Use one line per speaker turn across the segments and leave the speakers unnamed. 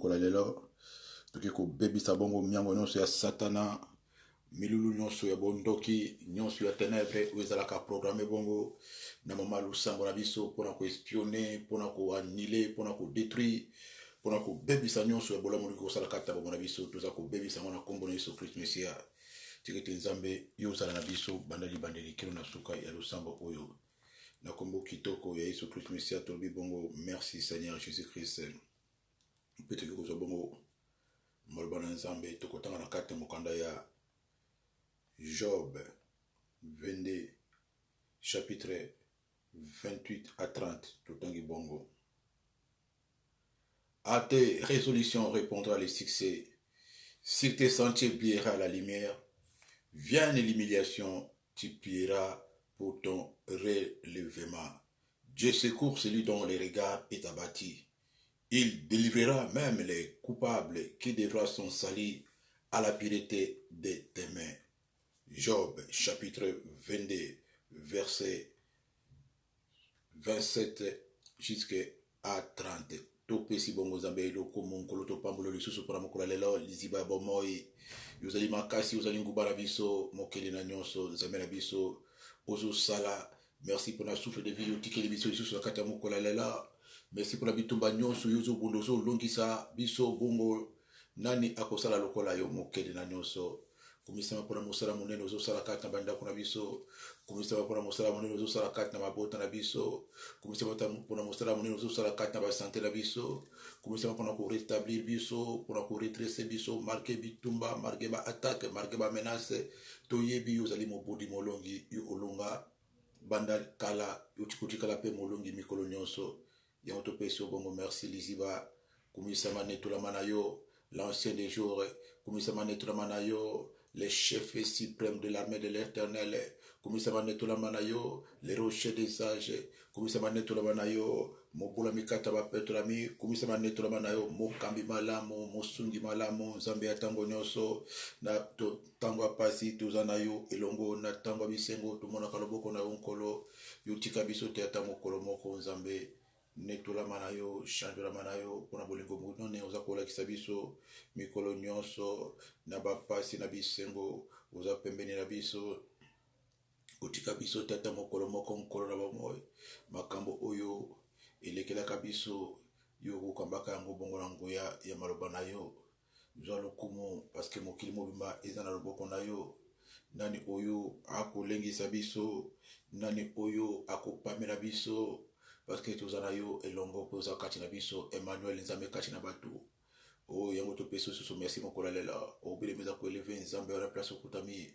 kola lelo toke ko bebisa bongo miango nyonso ya satana milulu nyonso ya bondoki nyonso ya ténèbre oyo ezalaka programme bongo na mama lusango na biso mpona koespionne mpona koannule mpona kodétruire mpona kobebisa nyonso ya bolamu olingi kosala kati na bongo na biso toza kobebisa yango na nkombo na yesu kristo mesia tiki ete nzambe yo ozala na biso banda libandeli kino na suka ya lusambo oyo na nkombo kitoko ya yesu kristo mesia tolobi bongo merci seigneur jésus christ mpe tolingi kozwa bongo maloba na nzambe tokotanga na kati ya mokanda ya Job 22 chapitre 28 à 30 totangi bongo. À tes résolutions répondra le succès. Si tes sentiers brillera la lumière, vienne l'humiliation, tu plieras pour ton relèvement. Dieu secourt celui dont le regard est abattu. Il délivrera même les coupables qui devra son salut à la pureté de tes mains. Job chapitre 22 verset 27 jusqu'à 30. Topesi bongo zambe loko monkolo topambulo lisusu pona mokolo lelo liziba bomoi yozali makasi yozali nguba na biso mokeli na nyonso nzambe na biso ozo sala. Merci pour la souffle de vie otikeli biso lisusu na kati ya mokolo lela. Merci pour la bitumba nyonso yozo bondo zo longisa biso bongo nani akosala lokola yo mokeli na nyonso. Kumisama pona mosala monene ozo sala kati na bandako na biso. Kumisama pona mosala monene ozo sala kati na mabota na biso. Kumisama pona mosala monene ozo sala kati na basante na biso. Kumisama pona ko rétablir biso, pona ko redresser biso, marquer bitumba, marquer ba attaque, marquer ba menace. Toyebi ozali mobodi molongi yo olonga banda kala yo tikuti kala pe molongi mikolo nyonso. Yango topesi bongo merci liziba. Kumisama netola manayo l'ancien des jours. Kumisama netola manayo les chefs suprêmes de l'armée de l'éternel, Kumisama netola manayo, les rochers des âges, Kumisama netola manayo, Mobula mikata ba petrami, Kumisama netola manayo, Mokambi malamu, Mosungi malamu, Zambia tango nyoso, na tango apasi, tuzanayo, elongo, na tango bisengo, tumona kaloboko na unkolo, yutika biso teata mokolo moko Zambe. Netola manayo, chandola manayo, pona bolingo munone, oza kola kisabiso, mikolo nyonso, na bapasi na bisengo, oza pembeni na biso, utika biso tata mokolo moko nkolo na bamoy, makambo oyo, elekela kabiso, yo kukambaka yango bongo na nguya ya maloba na yo, zwa lokumu, paske mokili mobimba eza na loboko na yo, nani oyo ako lengisa biso, nani oyo ako pamela biso, parce que tous en yo elongo poza kati na biso Emmanuel nzambe kati na batu o yango to peso so merci mokola lela o bile meza ko elever nzambe à la place okutami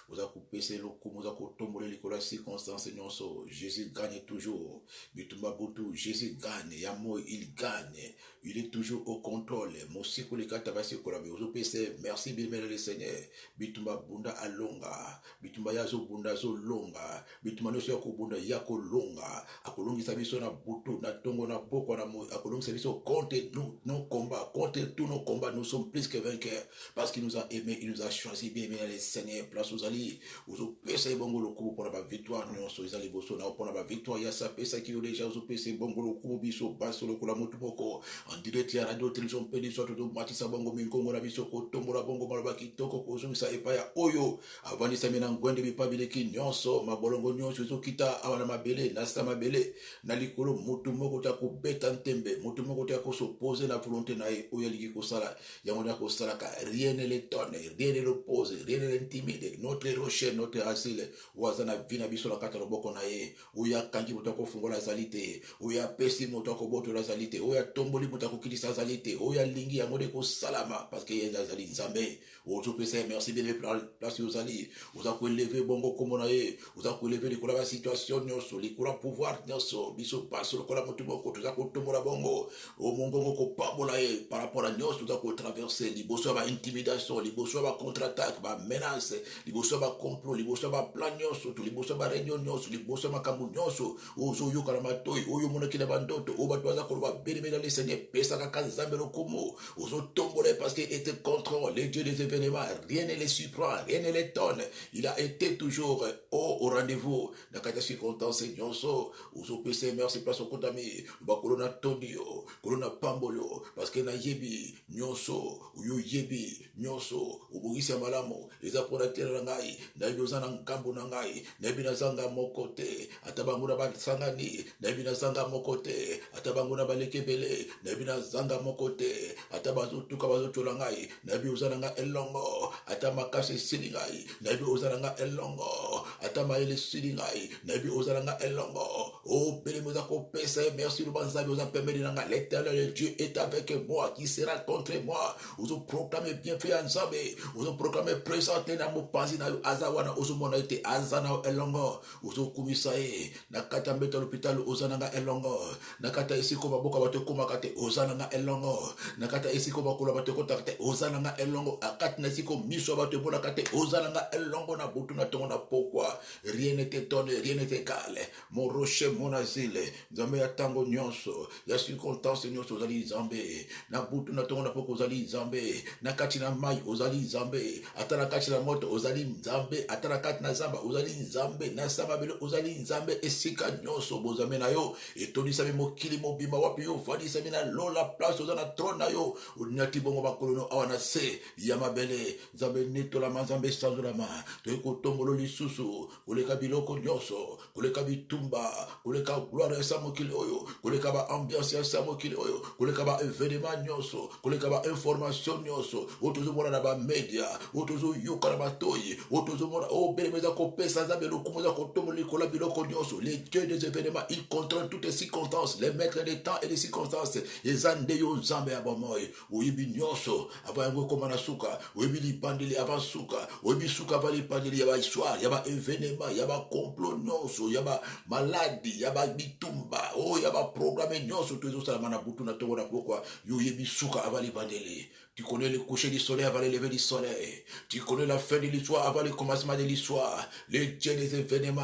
oza ko pese lokumu oza ko tombola likola circonstance nyonso. Jésus gagne toujours bitumba butu. Jésus gagne yamo il gagne, il est toujours au contrôle. Mosiko le kata basi ko la ozo pese merci bien le Seigneur bitumba bunda alonga bitumba yazo bunda zo longa bitumba no so ko bunda yako longa akolongi sabiso na butu na tongo na boko na akolongi sabiso contre nous nos combats, contre tous nos combats. Nous sommes plus que vainqueurs parce qu'il nous a aimés, il nous a choisi bien le Seigneur. Place aux alliés aux pesa bongo le coup pour la victoire nyonso ezali boso na pour la victoire ya sa pesa qui déjà aux pesa bongo le coup biso baso le kula motu boko en direct ya radio télévision pedi soit to matisa bongo minkongo na biso ko tombola bongo maloba kitoko ko zo sa epa ya oyo avani samina ngwende bipabile ki nyonso mabolongo nyonso zo kita awana mabele na sa mabele na likolo motu moko ta ko beta ntembe motu moko ta ko s'opposer na volonté na e oyo liki ko sala yango na ko sala ka rien ne l'étonne, rien ne l'oppose, rien ne l'intimide. Notre rocher, notre asile wazana vina biso la kata loboko na ye oya kanji motako fungola zalite oya pesi motako boto la zalite oya tomboli motako kilisa zalite oya lingi ya mode ko salama parce que yenda zali nzambe ozo pesa merci bien place aux ali oza ko élever bongo comme na ye oza ko élever likola ba situation nyonso likola pouvoir nyonso biso passe likola motu moko oza ko tombola bongo o mongongo ko pambola ye par rapport à nyonso oza ko traversée, liboso ba intimidation, liboso ba contre-attaque, ba menace, liboso ba complot, liboso ba plan nyonso, liboso ba réunion nyonso, liboso ma kambu nyonso, ozo yo kana matoi, oyo monaki na bandoto, o bato baza koloba béni le Seigneur, pesa kaka nzambe lokumu, ozo tombole parce qu'il était contre les dieux des événements, rien ne les surprend, rien ne les tonne, il a été toujours au rendez-vous, dans cette circonstance nyonso, ozo pesa merci place au kontami, ba kolona tondio, kolona pambolo, parce que na yebi nyonso, uyo yebi nyonso, ubugisi malamu, eza pona tela ngai, na yozana nkambo na ngai, na bina zanga mokote, atabanguna ba sangani, na bina zanga mokote, atabanguna ba lekebele, na bina zanga mokote, atabazo tuka bazo cholangai, na bi uzana nga elongo, atamakase silingai, na bi uzana nga elongo, atamaele silingai, na bi uzana nga elongo. Oh, bénémoza ko pesa, merci le banzabi oza permis nga, l'éternel Dieu est avec moi, qui sera contre moi. Vous proclamez bienfait ensemble, vous proclamez présenté na mo panzi na azawana ozo mona ete azana elongo, ozo kumisae, nakata mbeta l'hôpital ozana nga elongo, nakata isi ko baboka bato koma kate ozana nga elongo, nakata isi ko bakula bato kontakte ozana nga elongo, akati na isi ko miso bato bona kate ozana nga elongo na butu na tongo na pourquoi rien n'était tonné, rien n'était calé, mon rocher, mon asile, nzambe ya tango nyonso, ya circonstance nyonso ozali nzambe, na butu na tongo na poko ozali nzambe, na kati na mai ozali nzambe, ata na kati na moto ozali nzambe, ata na kati na zamba ozali nzambe, na samba belo ozali nzambe, esika nyonso bozame na yo, etonisami mokili mobimba wapi yo, fadisami na lola place ozana trône na yo, unyati bongo bakolono awana se, ya mabele, nzambe netolama nzambe sanzolama, toyeko tombolo lisusu, koleka biloko nyonso, koleka bitumba, koleka gloire ya samokili oyo, koleka ba ambiance ya samokili oyo, koleka ba événement nyonso, koleka ba information nyonso, otozo mona na ba media, otozo yoka na batoyi, otozo mona o belemeza ko pesa nzambe lokumoza ko tombo likola biloko nyonso, les dieux des événements, ils contrôlent toutes les circonstances, les maîtres des temps et des circonstances, les andeyo nzambe ya bamoy, oyibi nyonso, ava yango komana suka, oyibi libandeli ava suka, oyibi suka ava libandeli ya ba histoire, ya ba événement, ya ba complot nyonso, ya ba maladie, ya ba bitumba, oh ya ba programme nyonso, tozo salamana butu na tongo na pourquoi, yoyibi suka ava libandeli. Tu connais le coucher du soleil avant le lever du soleil. Tu connais la fin de l'histoire avant le commencement de l'histoire. Le Dieu des événements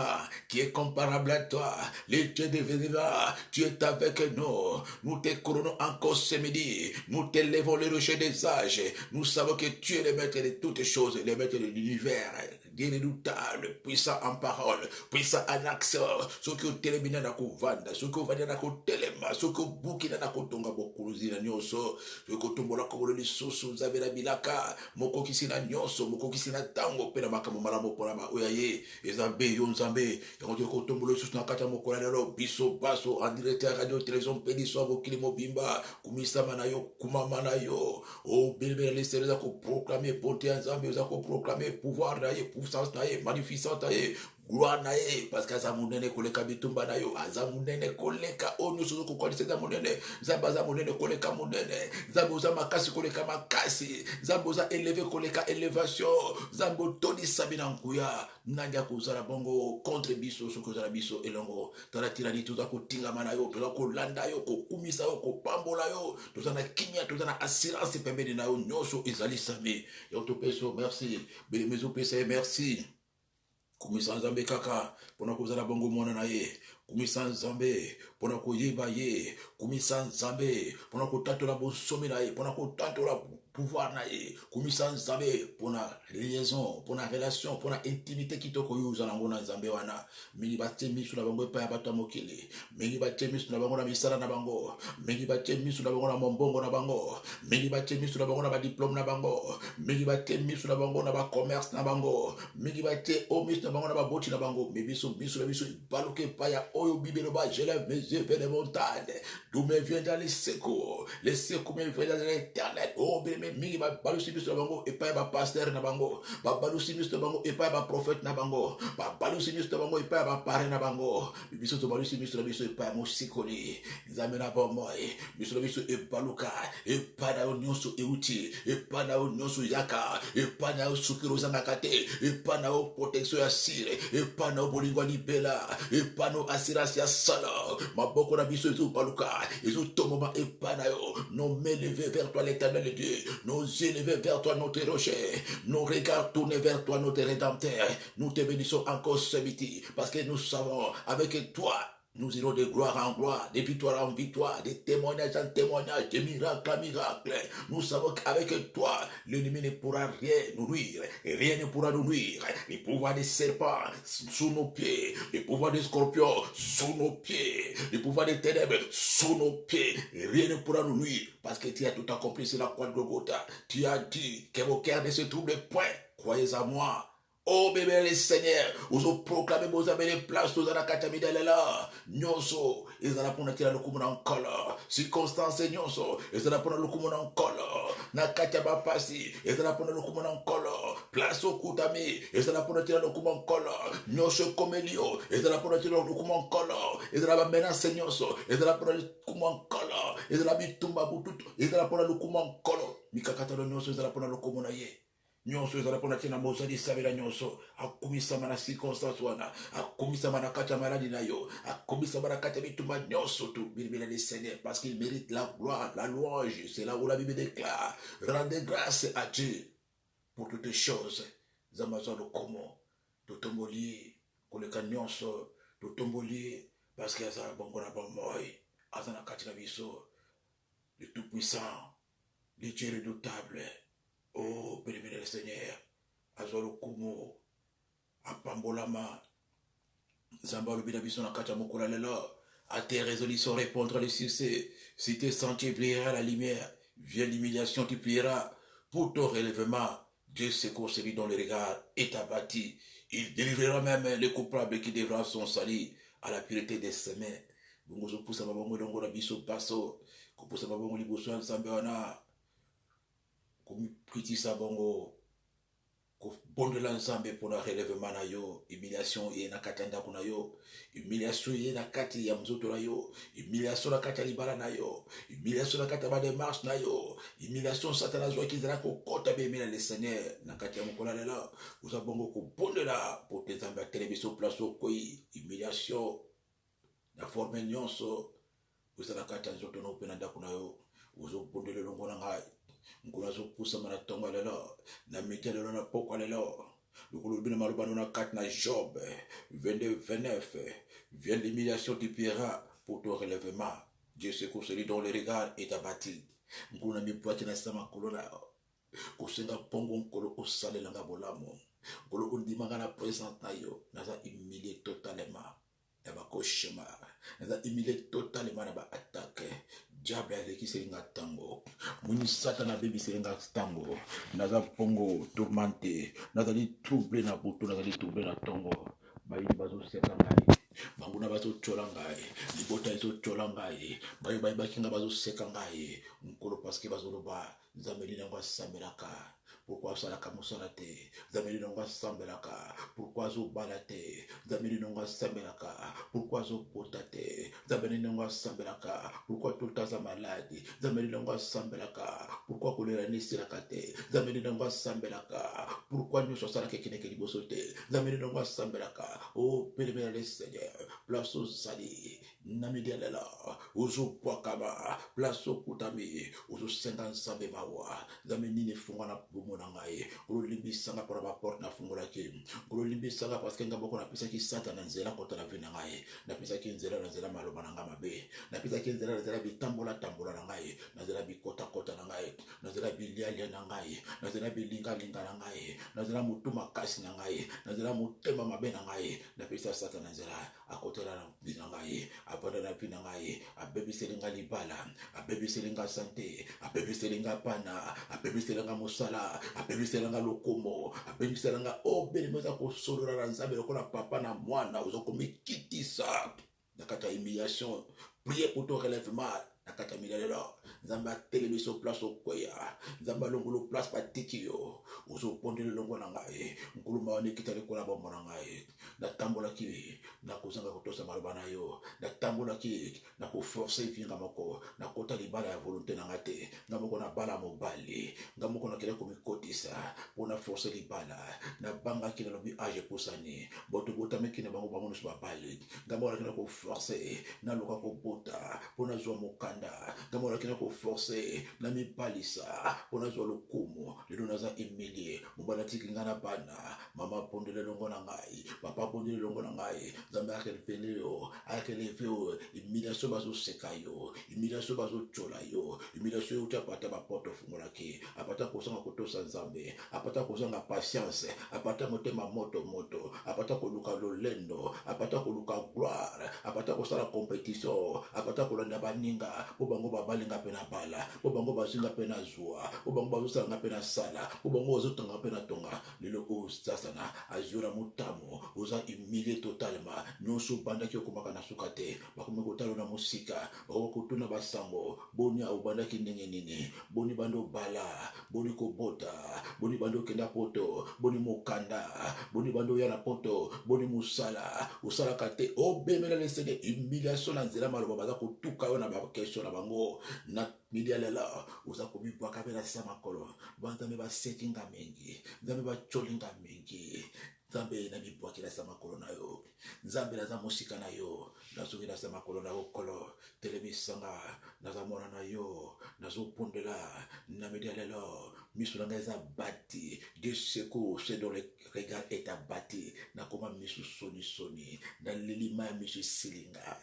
qui est comparable à toi. Le Dieu des événements, tu es avec nous. Nous te couronnons encore ce midi. Nous t'élevons le rocher des âges. Nous savons que tu es le maître de toutes choses, le maître de l'univers. Dieu redoutable, puissant en parole, puissant en action. Ce que télémina na kuvanda, ce que vanda na kotelema, ce que bukina na kotonga bokuluzi na nyoso, ce que tombola komolo lisusu nzambe na bilaka, moko kisina nyoso, moko kisina tango pena makambo malamu pona ma oyaye, ezambe yo nzambe, yango to kotombola lisusu na kata mokola lelo biso baso en direct à radio télévision pédiso bokili mobimba, kumisama na yo, kumama na yo, o belbe les sereza ko proclamer bonté nzambe, za ko proclamer pouvoir na ye, puissance na ye, magnificence na ye, gloire na ye, parce que azamunene koleka bitumba na yo, azamunene koleka onyo sozo kukwalise zamunene, zambaza munene koleka munene, zamboza makasi koleka makasi, zamboza éleve koleka élévation, zambo toni sabina nkuya, nanja kuzala bongo contre biso, sokuzala biso elongo, tala tirani tuza kutinga mana yo, tuza kolanda yo, kokumisa yo, kopambola yo, tuza na kinya, tuza na assurance pembeni na yo, nyoso ezali sami, yo to peso, merci, belemezo pese, merci. Kumisa nzambe kaka pona kozala bongo mwana na ye, kumisa nzambe pona koyeba ye, kumisa nzambe pona kotatola bonsomi na ye, pona kotatola pouvoir na ye, kumisa nzambe pona liaison, pona relation, pona intimité kitoko yo uzala ngona nzambe wana, mingi batie misu na bango epa ya bato mokili, mingi batie misu na bango na misala na bango, mingi batie misu na bango na mombongo na bango, mingi batie misu na bango na ba diplôme na bango, mingi batie misu na bango na ba commerce na bango, mingi batie o misu na bango na ba boti na bango, misu na biso baluke pa ya oyo bibelo ba, je lève mes yeux vers les montagnes, d'où me viendra les secours me viendra de l'éternel, oh bien mingi ba balusi misu na bango epa ya ba pasteur na bango, ba balusi misu na bango epa ya ba prophète na bango, ba balusi misu na bango epa ya ba pare na bango, biso to balusi misu na biso epa ya mosikoli, nzambe na bomoi, misu na biso epaluka, epa na nyonso euti, epa na nyonso yaka, epa na sukiro zanga kate, epa na protection ya sire, epa na bolingo libela, epa na assurance ya sala, maboko na biso ezo paluka, ezo tomoma epa na yo, non m'élever vers toi l'éternel Dieu, prier, nous élever vers toi, notre rocher, nos regards tournés vers toi, notre rédempteur. Nous te bénissons encore ce midi, parce que nous savons, avec toi, nous irons de gloire en gloire, de victoire en victoire, de témoignage en témoignage, de miracle en miracle. Nous savons qu'avec toi, l'ennemi ne pourra rien nous nuire, et rien ne pourra nous nuire. Les pouvoirs des serpents sous nos pieds, les pouvoirs des scorpions sous nos pieds, les pouvoirs des ténèbres sous nos pieds, et rien ne pourra nous nuire, parce que tu as tout accompli sur la croix de Golgotha. Tu as dit que vos cœurs ne se troublent point. Croyez à moi. Oh bébé le Seigneur, vous avez proclamé vos amis les places, vous avez katami de là, nyonso, ils ont pour natira le kumuna en color, circonstance nyonso, ils ont pour le kumuna en color, na kataba pasi, ils ont pour le kumuna en color, place au kutami, ils ont pour natira le kumuna en color, nyonso komelio, ils ont pour natira le kumuna en color, ils ont menace nyonso, ils ont pour le kumuna en color, ils ont bitumba bututu, ils ont pour le kumuna en color, mikakata le nyonso, ils ont pour le kumuna ye. Nyonso ezala pona tina mozali sabela nyonso akumisa mana circonstance wana akumisa mana kata maladi na yo akumisa mana kata bituma nyonso tout bilibela le Seigneur parce qu'il mérite la gloire la louange. C'est là où la Bible déclare rendez grâce à Dieu pour toutes choses. Zamazo lo komo totomboli koleka nyonso totomboli parce que ça bongona ba moi azana kata biso le tout puissant le Dieu redoutable. Oh, béni le Seigneur, Azolo Kumo, Apambolama, Zambalo Bidabiso Nakata Mokula Lelo, à tes résolutions répondra le succès. Si tes sentiers brillera la lumière, vient l'humiliation, tu plieras. Pour ton relèvement, Dieu secourt celui dont le regard est abattu. Il délivrera même le coupable qui devra son salut à la pureté des semaines. Bungozo Poussa Babongo Dongo Rabiso Paso, Kupusa Babongo Liboso Sambeana. Comme priti sabongo ko bonde l'ensemble pour le relèvement na yo humiliation et na katanda kuna yo humiliation et na kati ya mzoto na yo humiliation na kati ya libala na yo humiliation na kati ya démarche na yo humiliation satana zo ki zara ko kota be mena le Seigneur na kati ya mokola lela uzabongo ko bonde la pour te zamba télévision place au koi humiliation na forme nyonso uzala kati ya nzoto na opena kuna yo uzo bonde le longo na ngai Nkulazo poussa mana tonga lelo na miti lelo na poko lelo le bina marubano na kat na Job 22-29 vient l'humiliation qui paiera pour ton relèvement. Dieu secourt celui dont le regard est abattu. Nkuna mi poati na sama kolona kusenga pongo nkolo osale langa bolamo nkolo undimanga na présente na yo naza humilié totalement na ba cauchemar naza humilié totalement na ba attaque. Diable avec selinga tango muni satana bebi selinga tango naza pongo tourmenté naza li troublé na butu naza li troublé na tongo bayi bazo seka ngai banguna bazo chola ngai libota izo chola ngai bayi bakinga bazo seka ngai nkolo parce que bazo loba zameli na ngwa samelaka. Pourquoi ça la kamusanate? Zameli nonga sambelaka. Pourquoi zo balate? Zameli nonga sambelaka. Pourquoi zo potate? Zameli nonga sambelaka. Pourquoi tout le temps ça malade? Zameli nonga sambelaka. Pourquoi kolera nisirakate? Zameli nonga sambelaka. Pourquoi nous sommes là qui n'est que libosote? Zameli nonga sambelaka. Oh, périmètre le Seigneur. Place au sali. Namidialela. Ozo poakaba. Place au kutami. Ozo 50 sambe mawa. Zameli ne funga na bumo. Gros limbi sanga pour la porte na fungola ki gros limbi sanga parce que ngaboko na pisa ki sata na nzela kota na vina ngai na pisa ki nzela na nzela maloba na ngama be na pisa ki nzela na nzela bitambola tambola na ngai na nzela bikota kota na ngai na nzela bilia na ngai na nzela bilinga linga na ngai na nzela mutuma kasi na ngai na nzela mutema mabe na ngai na pisa sata na nzela akotela na vina ngai abanda na vina ngai abebi selinga libala abebi selinga santé abebi selinga pana abebi selinga musala abebiselanga lokomo abebiselanga obelimeza kosolola na nzambe lokola papa na mwana ozokomikitisa na kati ya humiliation. Priez pour ton relèvement na kati ya milelo nzambe atelemi so place okweya nzambe alongolo place patiki yo ozopondeli longo na ngai nkuluma wana ekita likola bombo na ngai natambolaki nakozanga kotosa maloba na yo, natambolaki nakoforce vinga moko nakota libala ya volonté na nga te, nga moko na bala mobali, nga moko nakela komikotisa mpona force libala nabangaki nalobi age eposani boto botameki na bango bango nyonso babali, nga moko nakela koforce naluka kobota mpona zwa mokanda, nga moko nakela koforce namipalisa mpona zwa lokumu. Lelo naza humilie, mobali atiki nga na bana, mama pondele longo na ngai, papa pondele longo na ngai, nzambe akelefele yo, akeleve yo, humiliation bazoseka yo, humiliation bazochola yo, humiliation yo apata baporte ofungolaki, apata kozanga kotosa nzambe, apata kozanga patience, apata motema moto, apata koluka lolendo, apata koluka gloire, apata kosala compétition, apata kolanda baninga, po bango babalinga pe na bala, po bango bazinga pe na zwa, po bango bazosala pe na sala, po bango bazotanga pe na tonga. Lelo o sasana azura mutamo, oza humilie totalement, nyonso bandaki okomaka na suka te, bakomi kotala na musika, bakotuna basango, boni obandaki ndenge nini, boni bando bala, boni kobota, boni bando kenda poto, boni mokanda, boni bando ya na poto, boni musala, usalaka te, obemela lesede, humiliation na nzela maloba baza kotuka yo na bakestion na bango, na midia lela, uza komibwaka pe na sisa makolo, banzambe baseki nga mingi, nzambe bacholi nga mingi, nzambe na mibwaki na sisa makolo na yo, nzambe naza mosika na yo, nazoki na sisa makolo na yo kolo, telemisanga, naza mona na yo, nazopondela, na midia lelo, miso na nga eza bati, de secours, c'est dans le regard est abattu, na koma miso soni, na lilima ya miso silinga,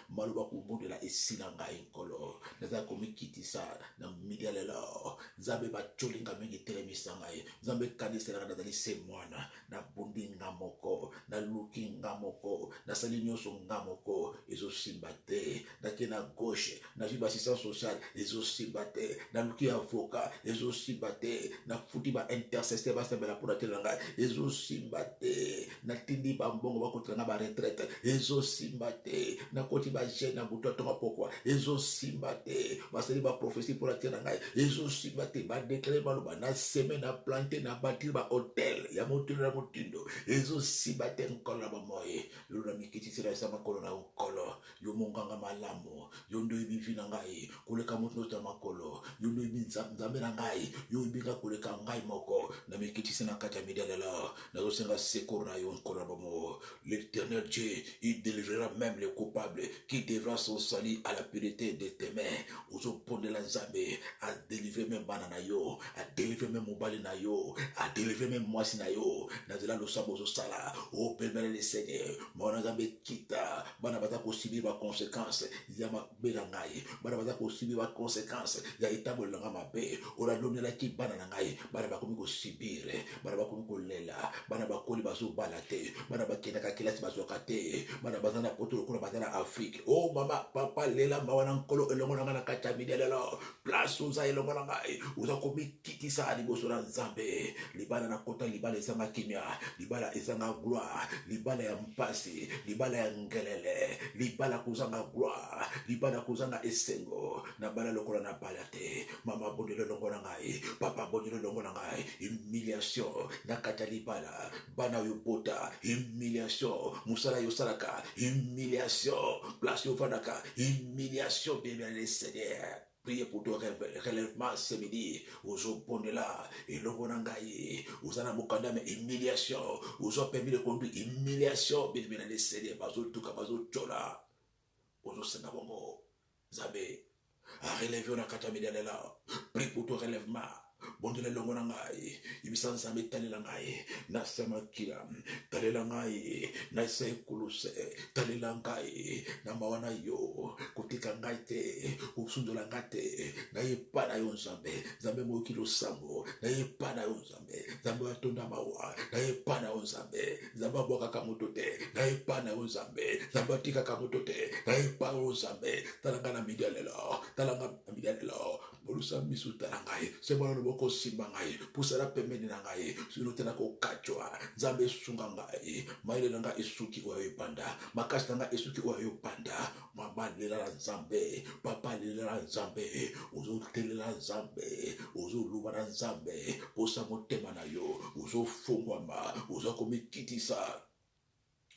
maluba kubondela esina nga inkolo, naza komikitisa, na midia lelo, nzambe bacholinga mingi telemisanga, nzambe kanisela na nazali se mwana, na bundi nga moko, na luki nga moko, na sali nyonso nga moko, ezo simba te, na ke na gauche, na jiba assistance sociale, ezo simba te, na luki avocat, ezo simba te, na futi ba intercesseur basembela pona telanga, ezo simba te, na tindi ba mbongo bakotanga ba retraite, ezo simba te, na koti ba jeune na buto tonga pokwa, ezo simba te, baseli ba prophétie pona telanga, ezo simba te, ba déclarer baloba na semaine na planter na bâtir ba hôtel ya motulo na motindo, ezo simba te nkola ba moye, lo na mikiti sira sama kolo na ukolo, yo monganga malamu, yo ndo ibivi na ngai, koleka moto ta makolo, yo ndo ibinzambe na ngai, yo ibika koleka ngai moko, na mikiti sina kata midela, na zo senga secours na yo nkola ba mo, l'Éternel Dieu, il délivrera même les coupables qui devra son salut à la pureté de tes mains, ozo ponde la nzambe, a délivrer même banana yo, a délivrer même mobali na yo, a délivrer même mwasi na yo, na zela lo sabo zo sala, o permettre le Seigneur, mwana nzambe kita, bana bata ko subir ba conséquences, ya ma belangai, bana bata ko subir ba conséquences, ya itabo langa mabe, ora donela ki bana ngai, bana ba komi ko subir, bana ba komi ko lela, bana ba koli bazo balate, bana ba kena ka kilasi bazo kate, bana bazana poto ko bazana Afrique, oh mama papa lela mawana nkolo elongo na kata midelo, place uza elongo na ngai, uza komi kitisa liboso na nzambe, libala na kota libala ezanga kimia, libala ezanga gloire, libala ya mpasi, libala ya ngelele, libala kuzanga gloire, libala kuzanga esengo, na bala lokola na balate, mama bondelo longo na ngai, papa bondelo longo na ngai, humiliation, na kata libala, bana yo bota, humiliation, musala yo salaka, humiliation, place yo fadaka, humiliation, bien les Seigneur. Priez pour ton relèvement ce midi. Ozo pondela, et l'ongonangaï, osana mokanda, mais humiliation, ozo permis de conduire, humiliation, bien les Seigneur, bazo tuka, bazo chola, ozo senabongo, zabe, a relevé on a katamidalela, prie pour ton relèvement. Bondele longo na ngai, ibisan sambe talela ngai, na sama kila, talela ngai, na se kuluse, talela ngai, na mawana yo, kutika ngai te, usundola ngate, na yepa na yo nzambe, nzambe mo kilo sambo, na yepa na yo nzambe, nzambe watonda mawa, na yepa na yo nzambe, nzambe boka kamoto te, na yepa na yo nzambe, nzambe tika kamoto te, na yepa yo nzambe, talanga na midialelo, talanga na midialelo, bolusa misu talangai, sebo no boko simbangai, pusara pemeni na ngai, sino tena ko kachwa, nzambe sunga ngai, maile na ngai isuki wa yopanda, makasi na ngai isuki wa yopanda, mama lela nzambe, papa lela nzambe, uzo telela nzambe, uzo luba na nzambe, posa motema na yo, uzo fungwama, uzo komikitisa,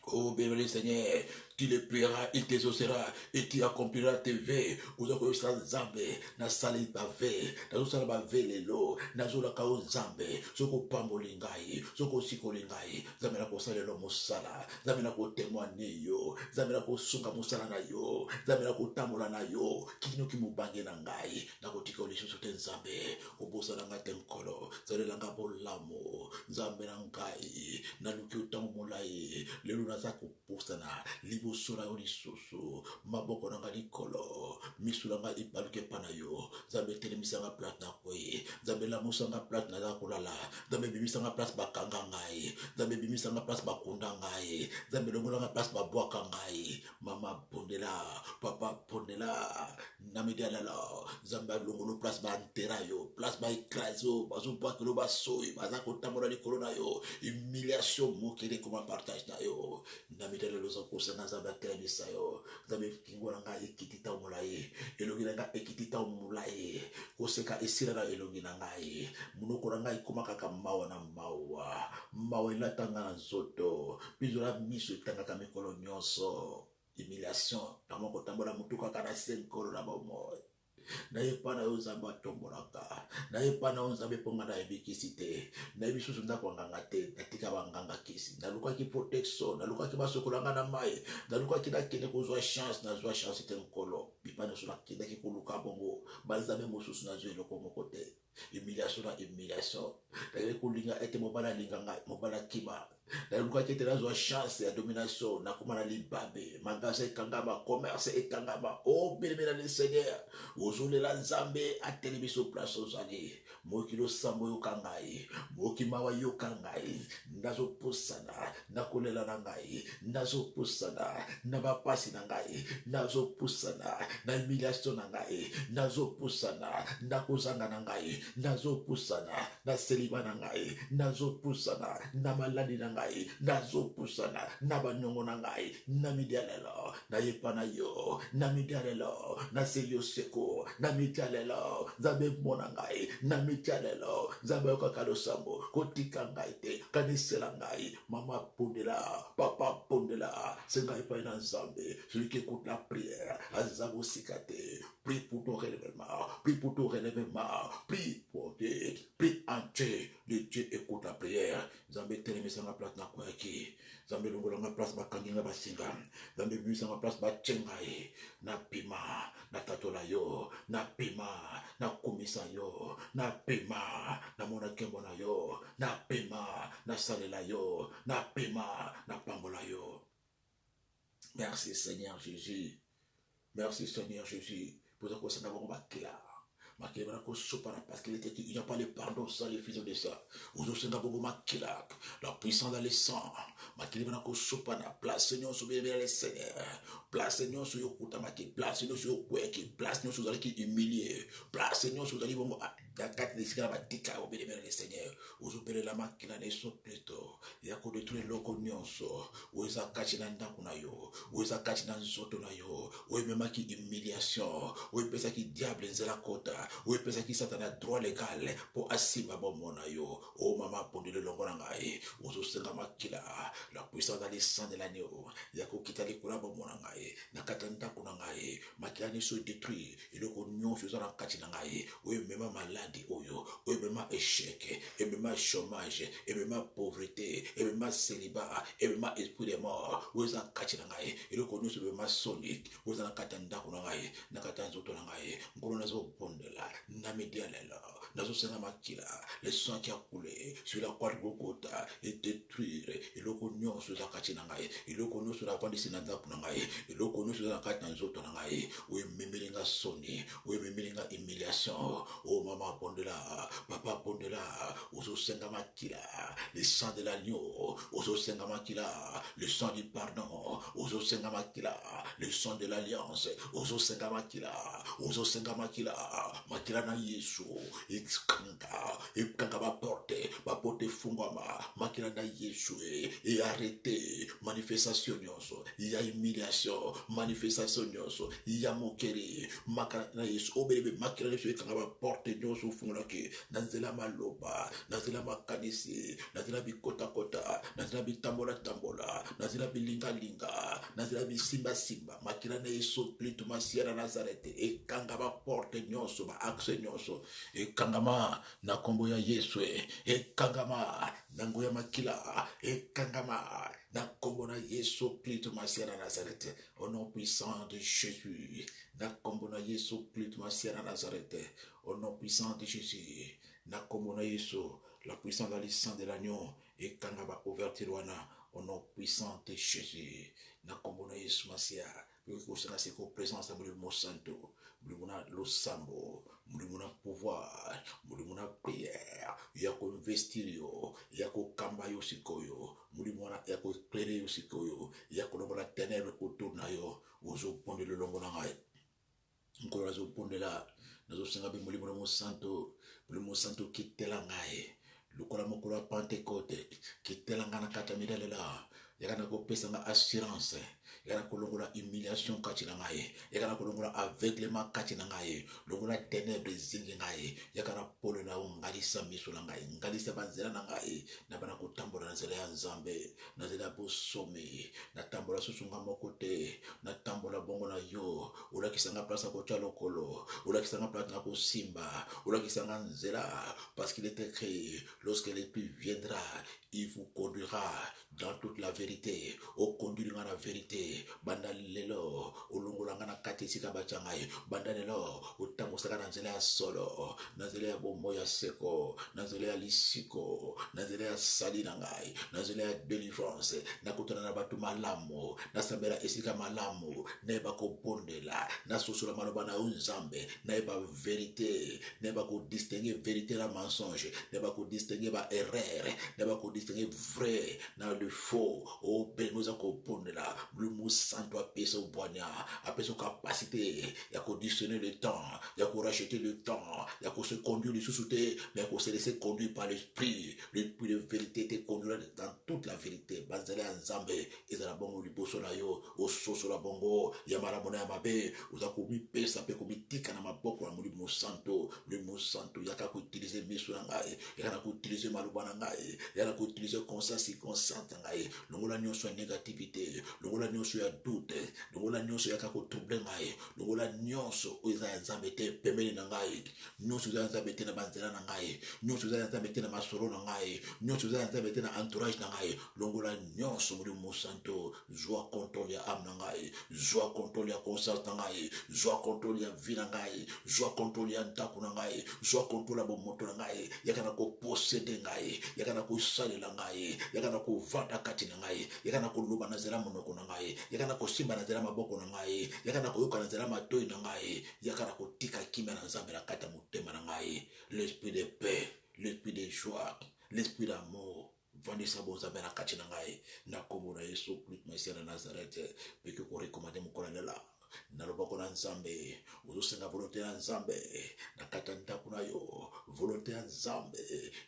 Oh, béni Seigneur, tu les prieras, il t'exaucera et tu accompliras tes vœux. Uzoko Zambe, na sali bave, na sala bave lelo, na zola kao Zambe, soko pambolingai, soko sikolingai, zamena ko salelo musala, zamena ko témoigner yo, zamena ko sunga musala na yo, zamena ko tamola na yo, kino ki mubange na ngai, na ko tika lisusu ten Zambe, obosa na ngai tenkolo, zalela nga bolamo, Zambe na ngai, na luki utamu mulai, lelo naza kopusana, libosura yo lisusu, maboko na nga likolo, misula nga ibaluke pana yo, Zambe telemisa nga plate na kwe, Zambe lamusa nga plate na za kulala, Zambe bimisa nga place bakanga ngai, Zambe bimisa nga place bakunda ngai, Zambe longola nga place babwaka ngai, mama pondela, papa pondela, namidi alala, Zambe longolo place ba antera yo, place ba ikrazo, bazo bakelo basoi, baza kotambola likolo na yo, humiliation mokele koma partage na yo, namidi alala zo kosana Zambe telemisa yo, Zambe kingola nga ekitita umulai, elongi na nga ekitita umulai, koseka esila na elongi na ngai, munoko na ngai koma kaka mawa na mawa, mawa elatanga na nzoto, bizola miso etangaka mikolo nyonso, humiliation, tamo kotambola mutu kaka na senkolo na bomoi. Na ye pa na yo Nzambe atombolaka, na ye pa na yo Nzambe mponga na yebikisi te, na yebi susu ndako nganga te, natika banganga kisi, nalukaki protection, nalukaki basokolanga na mai, nalukaki nakende kozwa chance, nazwa chance te nkolo, bipa nyonso nakendaki koluka bongo, banzambe mosusu nazwa eloko moko te, humiliation na humiliation, nakende kolinga ete mobala linganga, mobala kima, nalukaki ete nazwa chance ya domination, nakoma na libabe, magasin ekangama, commerce ekangama, oh belemela le Seigneur, ozolela Nzambe ateli biso place ozali, mokilo sambo yoka ngai, mokimawa yoka ngai, nazopusana, nakolela na ngai, nazopusana, na bapasi na ngai, nazopusana, na humiliation na ngai, nazopusana, na kozanga na ngai, nazopusana, na seliba na ngai, nazopusana, na maladi na ngai, nazopusana, na banyongo na ngai, na midialelo, na yepa na yo, na midialelo, na selio seko, na midialelo, Nzambe mona ngai, na midialelo, Nzambe yokakalo sambo, kotika ngai te, kanisela ngai, mama pondela, papa pondela, c'est ngai pa na Nzambe, celui qui écoute la prière, Azabo sikate, prie pour ton relèvement, prie pour ton relèvement, prie pour Dieu, prie en Dieu, le Dieu écoute la prière, Nzambe telemisa nga place na kwaki, Nzambe longola nga place bakangi nga basinga, Nzambe bimisa nga place bachengai, na pima, na tatola yo, na pima, na komisa yo, na pima, na mona kembo na yo, na pima, na salela yo, na pima, na pambola yo. Merci Seigneur Jésus, merci Seigneur Jésus, pour ce que ça n'a pas là. Parce qu'il n'y a pas le pardon sans les fils de ça. La puissance dans le sang. Place Seigneur sur les Seigneur. Place Seigneur sur le Koutamaki. Place Seigneur sur le Koueki. Place Seigneur sur les humiliés. Place Seigneur sur les bonbons. Dakati de Sikara Batika, obéir les Seigneur. Vous opérez la makina des sauts plutôt. Il y a que de tous les locaux nyonso. Où est-ce que Kunayo? Où est-ce que Sotonayo? Où est même qui humiliation? Où est-ce qui diable la kota? Où est-ce qui Satan a droit légal pour assiba bon monayo? Oh maman, pour le longorangaï. Où est-ce que makila? La puissance dans les sangs de l'agneau. Il y a que quitter les couleurs bon monangaï. Nakatanda kunangaï. Makila ne se détruit. Il y a que nous faisons la katinangaï. Où est même malade? Oyo, et même échec, et même chômage, et même pauvreté, et même célibat, et même esprit de mort, où est-ce que et le connu sur le maçonnique, où est-ce que Nakatanzotonangaye, Goronazo Bondela, Namidialela, Nazo Senamakila, le sang qui a coulé sur la croix de Gokota et détruire, et le connu sur la Katinangaye, et le connu sur la croix de Sinadapunangaye, et le connu sur la Katanzotonangaye, où est Mémélinga Soni, où est Mémélinga humiliation, oh maman Pondela, papa Pondela, Ozo Sengamakila, le sang de l'agneau, Ozo Sengamakila, le sang du pardon, Ozo Sengamakila, le sang de l'alliance, Ozo Sengamakila, Makila na Yesu, Ikanga va porter, va bapote fungwama makila na Yesu et arrêtez manifestation nyonso ya humiliation manifestation nyonso ya mokeri makila na Yesu obelebe makila na Yesu ekanga baporte nyonso fungolaki na nzela maloba na nzela makanisi na nzela bikota na nzela bitambola na nzela bilinga na nzela bisimba makila na Yesu plito masia na Nazarete ekanga baporte nyonso ba accès nyonso ekangama na kombo ya Yesu ekangama na nguya makila ekangama na kombo na Yesu plito masia na Nazarete au nom puissant de Jésus na kombo na Yesu plito masia na Nazarete au nom puissant de Jésus na kombo na Yesu la puissance dans le sang de l'agneau ekangaba ouverture wana au nom puissant de Jésus na kombo na Yesu masia kusana siko présence muri mo santo muri mona losambo muri mona pouvoir muri mona prière yako investir yo yako kamba yo sikoyo muri mona yako éclairer yo sikoyo yako longola ténèbres autour na yo ozo pondre le longo na ngai nkolo zo pondela nazo senga be muri mo santo kitela ngai lukola mokolo Pentecôte kitela ngana kata midalela yakana ko pesa nga assurance yakana ko longola humiliation kati na ngai yakana ko longola aveuglement kati na ngai longola ténèbres zingi ngai yakana polo na ngalisa miso na ngai ngalisa banzela na ngai na bana ko tambola na nzela ya Nzambe na nzela bosomi na tambola susunga mokote na tambola bongo na yo ulakisanga place ko lokolo ulakisanga place na ko simba ulakisanga nzela parce qu'il est écrit lorsque l'Esprit viendra il vous conduira dans toute la vérité au conduire dans la vérité banda lelo ulungulanga na kati sika bachangai banda lelo utangosaka na nzela ya solo na nzela ya bombo ya seko na nzela ya lisiko na nzela ya sali na ngai na nzela ya délivrance na kutana na batu malamu na sambela esika malamu na eba kobondela na sosola maloba na Nzambe na eba vérité na eba ko distinguer vérité na mensonge na eba ko distinguer ba erreur na eba ko distinguer vrai na le faux au benuza kopondela le mot santo apesa ubwanya apesa capacité ya conditionner le temps ya ko racheter le temps ya ko se conduire le sous-souté mais ko se laisser conduire par l'esprit de vérité te conduire dans toute la vérité bazela Nzambe ezala bongo liboso na yo o soso la bongo ya marabona ya mabe uza ko mi pesa pe ko mitika na maboko na le mot santo ya ka ko utiliser miso na ngai ya ka ko utiliser maluba na ngai ya ka ko utiliser conscience consciente ngai longola nyonso ya négativité longola nyonso ya doute longola nyonso ya ka ko trouble ngai longola nyonso oza ya Nzambe te pembeni na ngai nyonso oza ya Nzambe te na banzela na ngai nyonso oza ya Nzambe te na masoro na ngai nyonso oza ya Nzambe te na entourage na ngai longola nyonso Molimo Santo zwa contrôle ya âme na ngai zwa contrôle ya conscience na ngai zwa contrôle ya vie na ngai zwa contrôle ya ndako na ngai zwa contrôle ya bomoto na ngai yakana ko posséder ngai yakana ko salela ngai yakana ko vanda kati na ngai yakana ko luba na zela monoko na ngai yakana ko simba na zela maboko na ngai yakana ko yoka na zela matoi na ngai yakana ko tika kimia na Nzambe na kata motema na ngai l'esprit de paix l'esprit de joie l'esprit d'amour vandisa boza na kati na ngai na kombo na Yesu Kristo Masia na Nazareth peke ko rekomande mukolela na loboko na Nzambe uzosenga volonté ya Nzambe na kata ndako na yo volonté ya Nzambe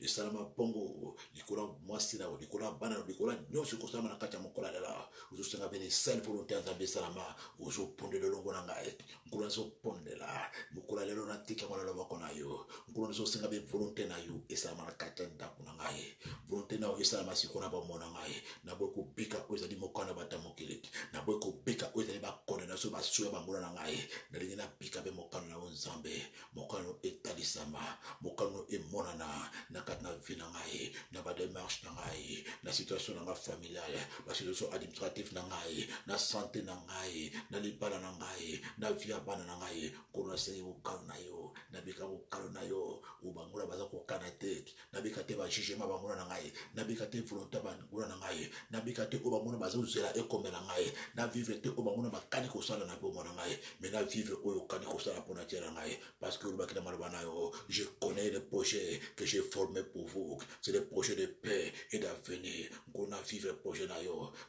esalama bongo likola mwasi na likola bana likola nyonso kosama na kata mokola lela uzosenga bene seule volonté ya Nzambe salama uzopondela longo na ngai nkula zopondela mokola lelo na tika kwa loboko na yo nkula zosenga be volonté na yo esalama na kata ndako na ngai volonté na yo esalama sikona ba mona ngai na boko bika ozali mokana batamokele na boko bika ozali bakone na so suya bangula na ngai na lingina pika be mokano na Nzambe mokano etalisama mokano emonana na kati na vie na ngai na ba démarche na ngai na situation na ngai familiale ba situation administrative na ngai na santé na ngai na libala na ngai na vie bana na ngai kona se mokano na yo na bika mokano na yo ubangula baza ko kana te na bika te ba jugement bangula na ngai na bika te volonté bangula na ngai na bika te obangula baza uzela ekomela ngai na vivre te obangula bakani ko sala na mais la vivre au parce que je connais les projets que j'ai formés pour vous. C'est des projets de paix et d'avenir. On a vivre projet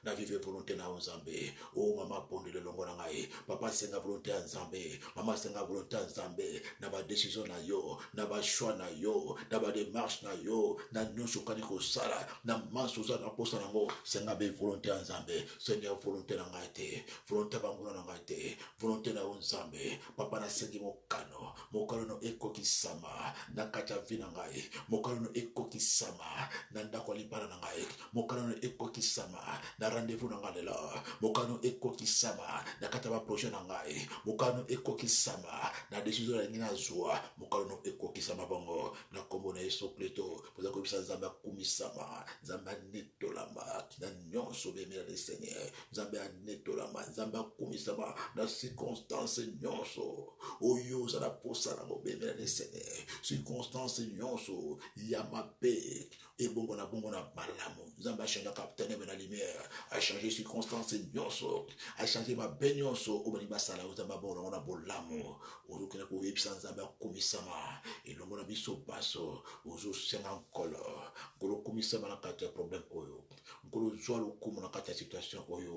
na vivre volonté na Nzambe. Oh maman ponde le longo na ngai. Papa senga volonté Nzambe. Maman senga volonté Nzambe. Na ba décision na yo, na ba choix na yo, na ba démarche na yo na nyonso kani kosala na manso oza na posa nango senga be volonté ya nzambe seigneur volonté na ngai te volonté banguna na ngai te volonté na yo nzambe papa nasengi mokano no ekokisama na kati ya vi na ngai mokano no ekokisama na ndako ya libala na ngai mokano no ekokisama na rendez-vous na ngai lelo mokano ekokisama na kati ya baprojet na ngai mokano ekokisama na décision na ngai nazwa mokano ekokisama bongo na kombo na Yesu Kristo poza kobisa nzambe akumisama nzambe anetolama na nyonso bemela de Seigneur nzambe anetolama nzambe akumisama na circonstance nyonso oyo ozala posa na bemela de Seigneur circonstance nyonso ya mabe ebongo na malamu nzambe achangeaka ténèbre na lumière achange circonstance nyonso achange mabe nyonso obani basala nzambe abongo na bolamu ozokende koyebisa nzambe akumisama elongo na biso baso ozosenga nkolo okumisama na kati ya problème oyo nkolo ozwa lokumu na kati ya situation oyo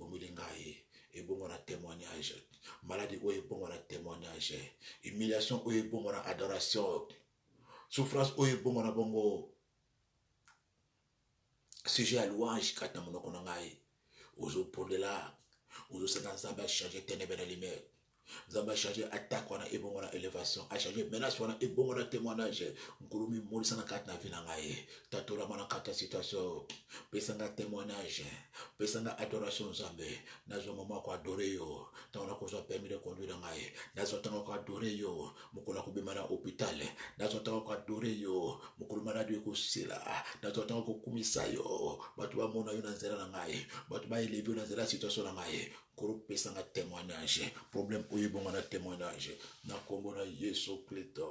omili ngai ebongo na témoignage maladie oyo ebongo na témoignage humiliation oyo ebongo na adoration souffrance oyo ebongo na bongo sujet ya louange kati na monoko na ngai ozopondela ozosenga nzambe achange ténèbre na lumière nzambe achange attaque wana ebongo na élévation achange menace wana ebongo na témoignage nkolo mimolisa na kati na vi na ngai tatolama na kati ya situation pesanga témoignage pesanga adoration nzambe nazwa moma koadore yo ntango nakozwa permis de conduire na ngai nazwa ntango koadore yo mokolo akobema na hôpital nazwa ntango koadore yo mokolo maladi ekosila nazwa ntango kokumisa yo bato bamona yo na nzela na ngai bato baeleve yo na nzela ya situation na ngai nkolo pesanga témoignage problème oyo ebongo na témoignage na kombo na Yesu Kristo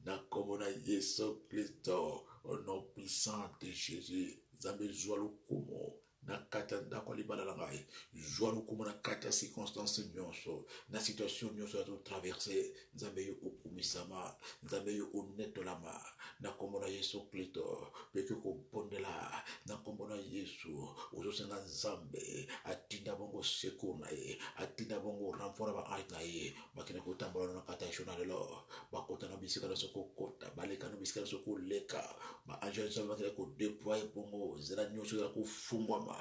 na kombo na Yesu Kristo au nom puissant de Jésus nzambe zwa lokumu na kati ya ndako ya libala na ngai zwa lokumu na kati ya circonstance nyonso na situation nyonso ya totraverse nzambe yo okumisama nzambe yo onetolama na kombo na Yesu Kristo peke kobondela na kombo na Yesu ozosenga nzambe atinda bongo secours na ye atinda bongo renfort ba ange na ye bakende kotambola na kati ya journal lelo bakota na bisika na soko kota baleka na bisika na soko leka ba ange nzambe bakende kodéployer bongo zela nyonso ya kofungwama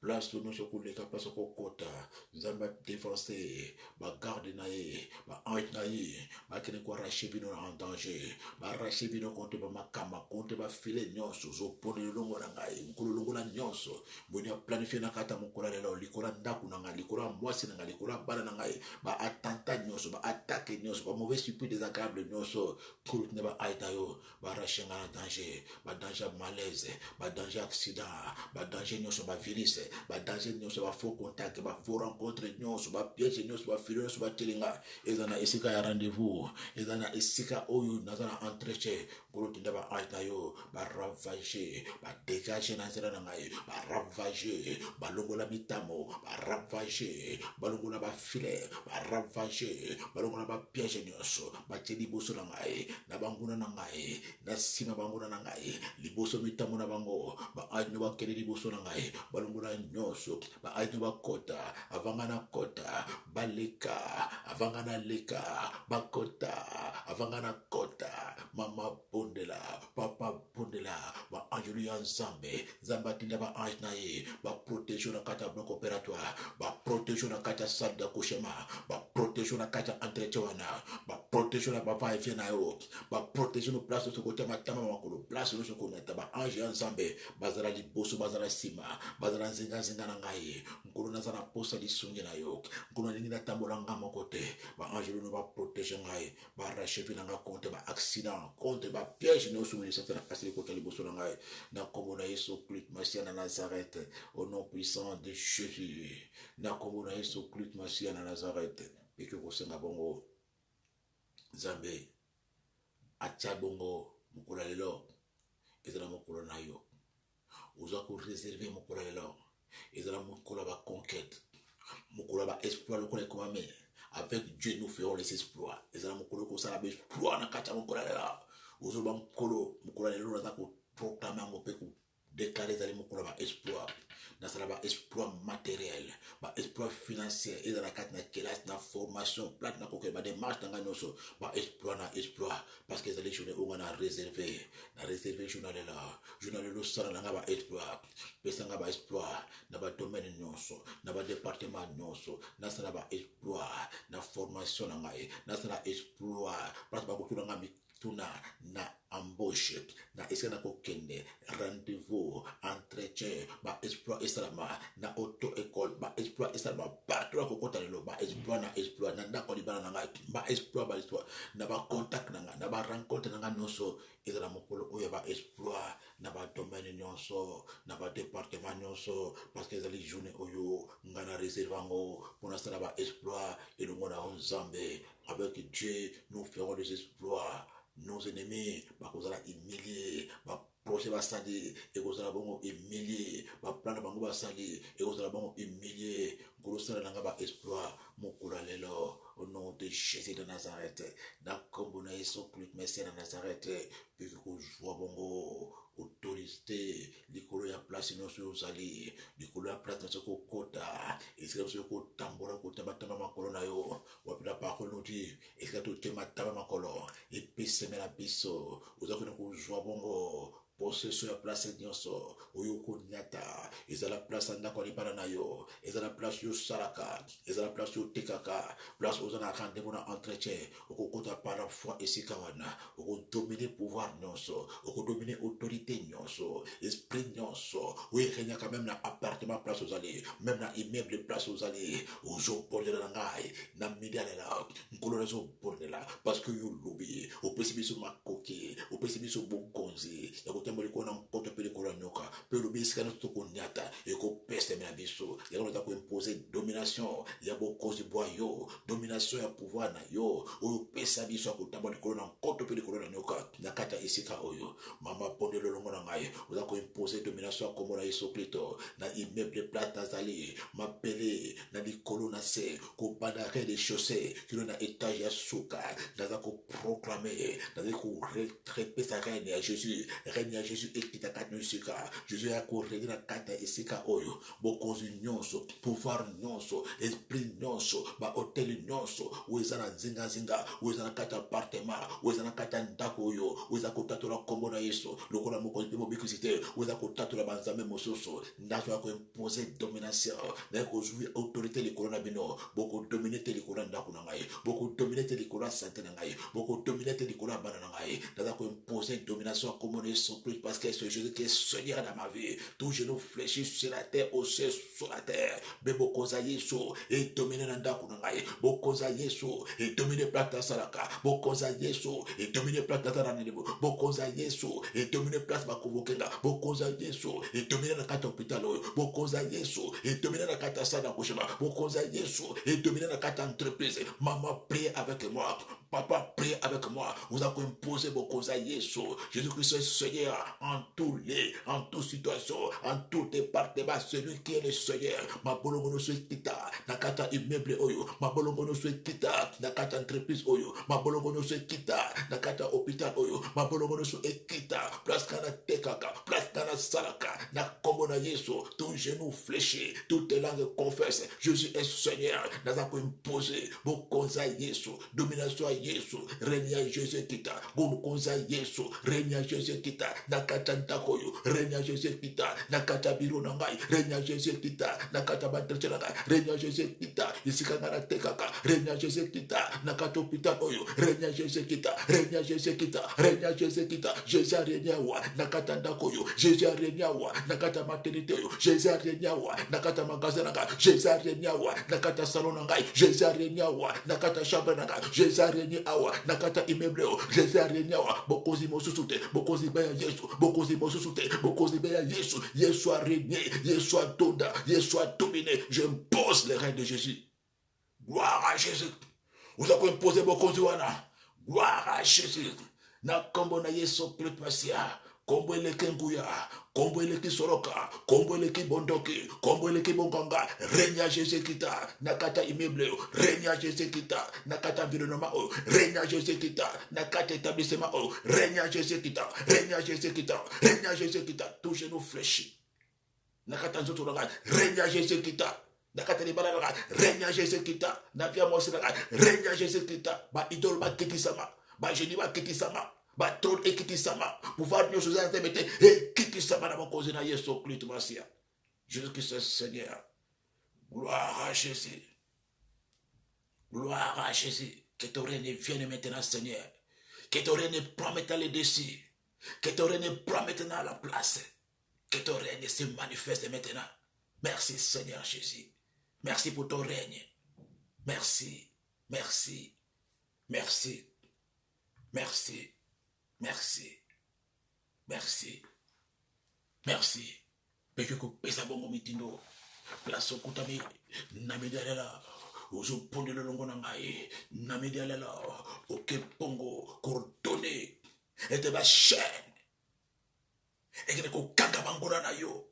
place to nyonso koleka place kokota nzambe défoncer ba garde na ye ba ange na ye bakende koarracher bino en danger baarracher bino contre ba makama contre ba filet nyonso zopone longo na ngai nkolo longo na nyonso boni a planifier na kata mokolo lelo likola ndaku na ngai likola mwasi na ngai likola bana na ngai ba attentat nyonso ba attaque nyonso ba mauvais surprise désagréable nyonso nkolo ne ba aita yo ba arracher na danger ba danger malaise ba danger accident ba danger nyonso ba virus ba danger nyonso ba faux contact ba faux rencontre nyonso ba piège nyonso ba filo nyonso ba telinga ezana esika ya rendez-vous ezana esika oyo nazana entretien nkolo tinda ba aita yo ba ravager ba dégager na nzela na ngai ba ravager balongola mitamo ba ravager balongola ba filet ba ravager balongola ba piège nyonso batie liboso na ngai na banguna na ngai na nsima banguna na ngai liboso mitamo na bango ba aino bakende liboso na ngai balongola nyonso ba aino bakota avanga na kota baleka avanga na leka bakota avanga na kota mama bondela papa bondela ba anjelu ya nzambe nzambe atinda ba ange na ye ba protection na kati ya bloc opératoire ba protection na kati ya salle d'accouchement ba protection na kati ya entretien wana ba protection na papa et vient na yo ba protection no place so côté matama makolo place no so konata ba ange ya nzambe bazala liboso bazala sima bazala nzinga na ngai nkolo nazala posa lisungi na yo nkolo ningi na tambola nga moko te ba ange no ba protection ngai ba rachever na nga contre ba accident contre ba piège no so ministère na kasi ko liboso na ngai na kombo na Yesu Christ Masia na Nazareth au nom puissant de Jésus na kombo na Yesu Christ Masia na Nazareth peke kosenga bongo nzambe atia bongo mokolo lelo ezala mokolo na yo oza ko réserver mokolo lelo ezala mokolo ba conquête mokolo ba exploit lokola ekomame avec Dieu nous ferons les exploits ezala mokolo kosala ba exploit na kati ya mokolo lelo ozoba mokolo lelo naza ko proclamer yango mpe déclarer les mots pour exploit. Dans ça, exploit matériel, exploit financier, et dans la carte, na formation, plate, na coquille, démarche, na noso, exploit, parce que les journées où on a réservé, journal là, journal le sol, na ba exploit, pesanga ba exploit, na ba domaine nyonso, na ba département nyonso, na ça ba exploit, na formation na ça exploit, parce que ba kutu na tuna na embauche na esana ko kende rendez-vous entretien ba exploit esalama na auto école ba exploit esalama partout ko kota lelo ba exploit na ndako libana na ngai ba exploit na ba contact na ba rencontre na noso ezala mokolo oyo ba exploit na ba domaine nyonso na ba département nyonso parce que ezali journée oyo ngana réservango pour na sala ba exploit et le monde a Nzambe avec Dieu nous ferons des exploits. Nos ennemis, bakozala humiliés, projet va sali, et kozala bongo humilié, plan de bango va sali, et kozala bongo humilié, grosser la ngaba exploit, mokula lelo, au nom de Jésus de Nazareth, na kombona yeso plus messie de Nazareth, puis que joie bongo, autorité, likolo ya place no so sali, likolo ya place no so kota, et c'est so ko tambora ko tabatama makolo na yo, wa pila pa ko noti, et c'est to tema tama makolo, et puis c'est la biso, vous avez ko joie bongo. Possession ya place nyonso oyo ko nyata ezala place ndako libana na yo ezala place yo salaka ezala place yo tekaka place ozana rendez-vous na entretien okokota par la foi esika wana oko dominer pouvoir nyonso oko dominer autorité nyonso esprit nyonso oui renya quand même na appartement place ozali même na immeuble place ozali ozo bordela na ngai na midiale la nkolo rezo bordela parce que yo lobi opesibiso makoki opesibiso bokonzi tembo ko na mpoto pele ko nyoka pelo bisika no to ko nyata e ko peste mena biso ya ko ta ko imposer domination ya bokozi boyo domination ya pouvoir na yo o pesa biso ko tambo ko na mpoto pele ko na nyoka na kata isika oyo mama ponde lo longo na ngai o ta ko imposer domination comme na Yesu Kristo na immeuble plata zali mapele na likolo na se ko bandare des chaussées qui na étage ya suka na za ko proclamer na za ko répéter règne à Jésus règne Jésus ekita kata isika Jésus a corrigé na kata isika oyo bokonzi nyonso pouvoir nyonso esprit nyonso ba hotel nyonso weza na zinga weza na kata appartement weza na kata ndako oyo weza kotatola kombo na Yesu lokola mokonzi pe mobikisite weza kotatola banzambe mososo ndato ya ko imposer domination na ko jouer autorité likolo na bino boko dominer likolo ndako na ngai boko dominer likolo santé na ngai boko dominer likolo bana na ngai na ko imposer domination kombo na Yesu parce que c'est Jésus qui est Seigneur dans ma vie. Tout genou fléchit sur la terre, aussi sur la terre. Mais bokoza Yesu et dominer nanda kunangai. Bokoza Yesu et dominer plata salaka. Bokoza Yesu et dominer plata taranebo. Bokoza Yesu et dominer place bakuvokenga. Bokoza Yesu et dominer la kata hôpital. Bokoza Yesu et dominer la kata sana koshema. Bokoza Yesu et dominer la kata entreprise. Maman prie avec moi. Papa prie avec moi. Vous avez imposé bokoza Yesu. Jésus-Christ est Seigneur en toute situation, en tout département, celui qui est le Seigneur. Ma bolongono soit kita, nakata immeuble oyo, ma bolongono soit kita, nakata entreprise oyo, ma bolongono soit kita, nakata hôpital oyo, ma bolongono soit kita, place kana tekaka, place kana salaka, na kombo na Yesu, tout genou fléchi, toute langue confesse, Jésus est Seigneur, nazako imposer, bokonza Yesu, domination à Yesu, règne à Jésus kita, bokonza Yesu, règne à Jésus kita, nakata ndakoyo renya Jésus kita nakata biro na ngai renya Jésus kita nakata bandreche na ngai renya Jésus kita isika ngana tekaka renya Jésus kita nakata hôpital oyo renya Jésus kita renya Jésus kita renya Jésus kita Jésus renya wa nakata ndakoyo Jésus renya wa nakata maternité oyo Jésus renya wa nakata magasin na ngai Jésus renya wa nakata salon na ngai Jésus renya wa nakata chambre na ngai Jésus renya wa nakata immeuble oyo Jésus renya wa bokozi mosusute bokozi baya Yesu bokozi mosusute bokozi baya Yesu Yesu a régné Yesu a donné Yesu a dominé j'impose le règne de Jésus. Gloire à Jésus. Vous avez imposé bokozi wana gloire à Jésus na kombo na Yesu plus pasia kombo eleki nguya, kombo eleki soroka, kombo eleki bondoki, kombo eleki bonganga, règne à Jésus kita, nakata immeuble, règne à Jésus kita, nakata environnement, règne à Jésus kita, nakata établissement, règne à Jésus kita, règne à Jésus kita, règne à Jésus kita, touche nous fléchis. Nakata nzoto langa, règne à Jésus kita. Nakata ni bala langa, règne à Jésus kita, na via mosi langa, règne à Jésus kita, ba idole ba kitisama, ba génie ba kitisama. Baton ekitisama, pouvoir nous choses à mettre ekitisama dans mon cause na Yesu Christ Masia. Jésus-Christ Seigneur. Gloire à Jésus. Gloire à Jésus. Que ton règne vienne maintenant, Seigneur. Que ton règne prend maintenant le dessus. Que ton règne prend maintenant la place. Que ton règne se manifeste maintenant. Merci Seigneur Jésus. Merci pour ton règne. Merci. Merci. Merci. Merci. Merci. Merci. Merci. Peke ko pesa bongo mitindo. Place okutami na medialela. Ozo ponde le longo na ngai na medialela. Oke pongo coordonné. Ete ba chaîne. Ekene ko kanga bangona na yo.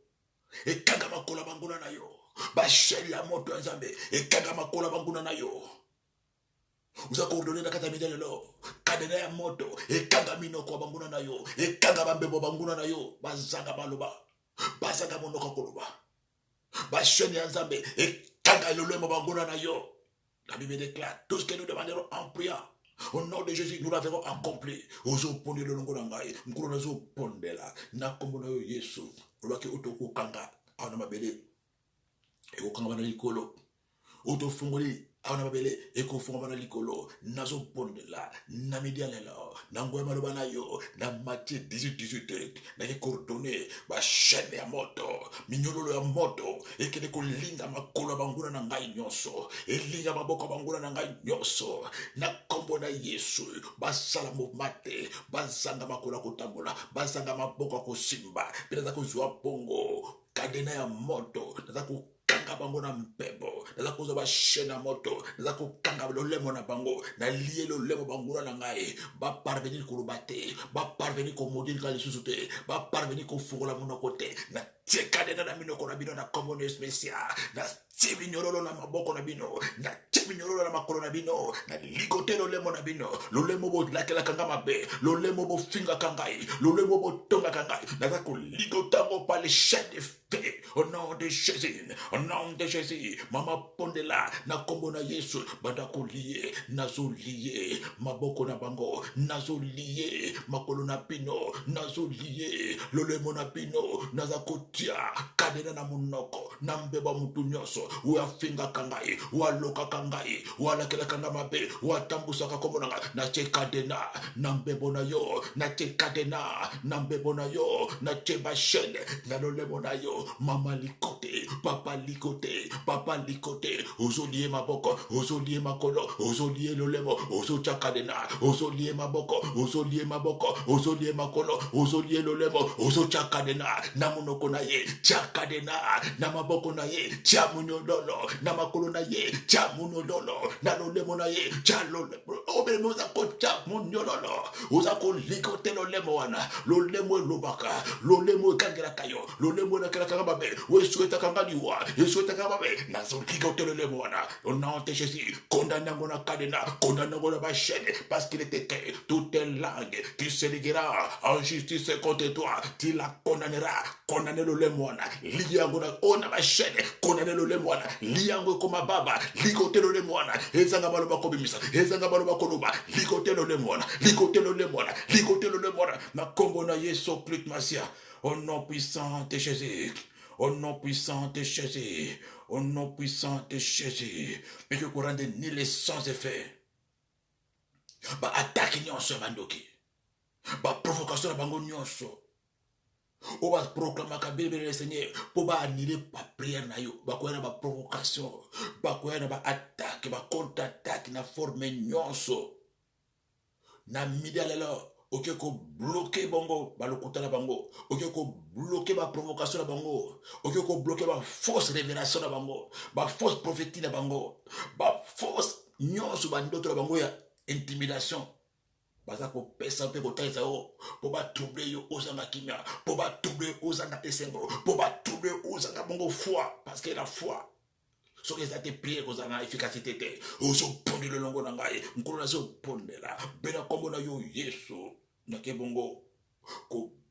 E kanga makola bangona na yo. Ba chaîne ya moto nzambe. E kanga makola bangona na yo. Vous avez coordonné la catamide de l'eau. Cadena ya moto. Et kanga minoko banguna na yo. Et kanga bambebo banguna na yo. Bazanga baloba. Bazanga monoko koloba. Bacheni anzambe. Et kanga lolemo banguna na yo. La Bible déclare tout ce que nous demanderons en priant. Au nom de Jésus, nous l'avons accompli. Ozo poni le longo nangai. Mkuro nazo pondela. Na kombono yo Yesu. Olwaki otoko kanga. Aona mabele. Eko kanga bana likolo. Oto fungoli. Aona mabele eko funga na likolo nazo pondela na midialela na ngwe maloba na yo na Matthieu 18 na ke coordonné ba chaîne ya moto minyololo ya moto ekene ko linga makolo banguna na ngai nyonso elinga maboko banguna na ngai nyonso na kombo na Yesu basala mate bazanga makolo kotambola bazanga maboko ko simba bila ko zwa bongo kadena ya moto na kanga bango na mpebo naza koza ba chaîne ya moto naza kokanga lolemo na bango na lié lolemo bangura na ngai ba parvenir koloba te ba parvenir ko modile ka lisusu te ba parvenir ko fungola monoko te na tiekadena na minoko na bino na commune spécial na tibinyololo na maboko na bino na tibinyololo na makolo na bino na ligote lolemo na bino lolemo bo lakela kanga mabe lolemo bo finga kangai lolemo bo tonga kangai naza ko ligotango pa les chaînes de feu au nom de Jésus. Au nom de Jésus, Mama Pondela, na kombo na Yesu, badako liye, nazo liye, maboko na bango, nazo liye, makolo na pino, nazo liye, lolemo na pino, nazako tia, kadena na munoko, nambeba mutu nyoso, uafinga kangai, ualoka kangai, ualakela kanga mabe, uatambusa kakombo na na che kadena, nambebo na yo, na che kadena, nambebo na yo, na che bashene, na lolemo na yo, mama likote, papa likote, ozoliye maboko, ozoliye makolo, ozoliye lolemo, ozochakadena, ozoliye maboko, ozoliye makolo, ozoliye lolemo, ozochakadena, namunoko na ye, chakadena, na maboko na ye, chamunodolo, na makolo na ye, chamunodolo, na lolemo na ye, chalolemo, obelemo zako chamunodolo, ozako likote lolemo wana, lolemo lobaka, lolemo kangera kayo, lolemo na kala kanga souhaita kangaliwa, je souhaite kamabe, nazo kikote le mona, au nom de Jésus, condamne ngona kadena, condamne ngona ba chaîne, parce qu'il était que toute langue qui se liguera en justice contre toi, tu la condamneras, condamne le mona, liangona ona ba chaîne, condamne le mona, liango koma baba, likote le mona, ezanga baloba kobimisa, ezanga baloba koloba, likote le mona, likote le mona, likote le mona, na kombo na Yesu Christ Masia, au nom puissant de Jésus. Au nom puissant de Jésus, au nom puissant de Jésus, mais que courant de ni les sans effet, ba attaque nyonso bandoki, ba provocation na bango nyonso, o ba proclamer ka bébé le Seigneur, pour ba annuler pa prière na yo, ba koyana ba provocation, ba koyana ba attaque, ba contre-attaque na forme nyonso, na midialelo. Ok, ko bloquer bango, balokota la bango. Ok, ko bloquer ba provocation la bango. Ok, ko bloquer ba fausse révélation la bango. Ba fausse prophétie la bango. Ba fausse nyonso ba ndoto la bango ya intimidation. baza kopesa mpe kotalisa yo mpo batrouble yo ozanga kimia, mpo batrouble ozanga esengo, mpo batrouble ozanga bongo foi, parce que la foi soki eza te priere kozala na efficacité te, ozopondela elongo na ngai, nkolo nazopondela bena nkombo na yo Yesu, nake bongo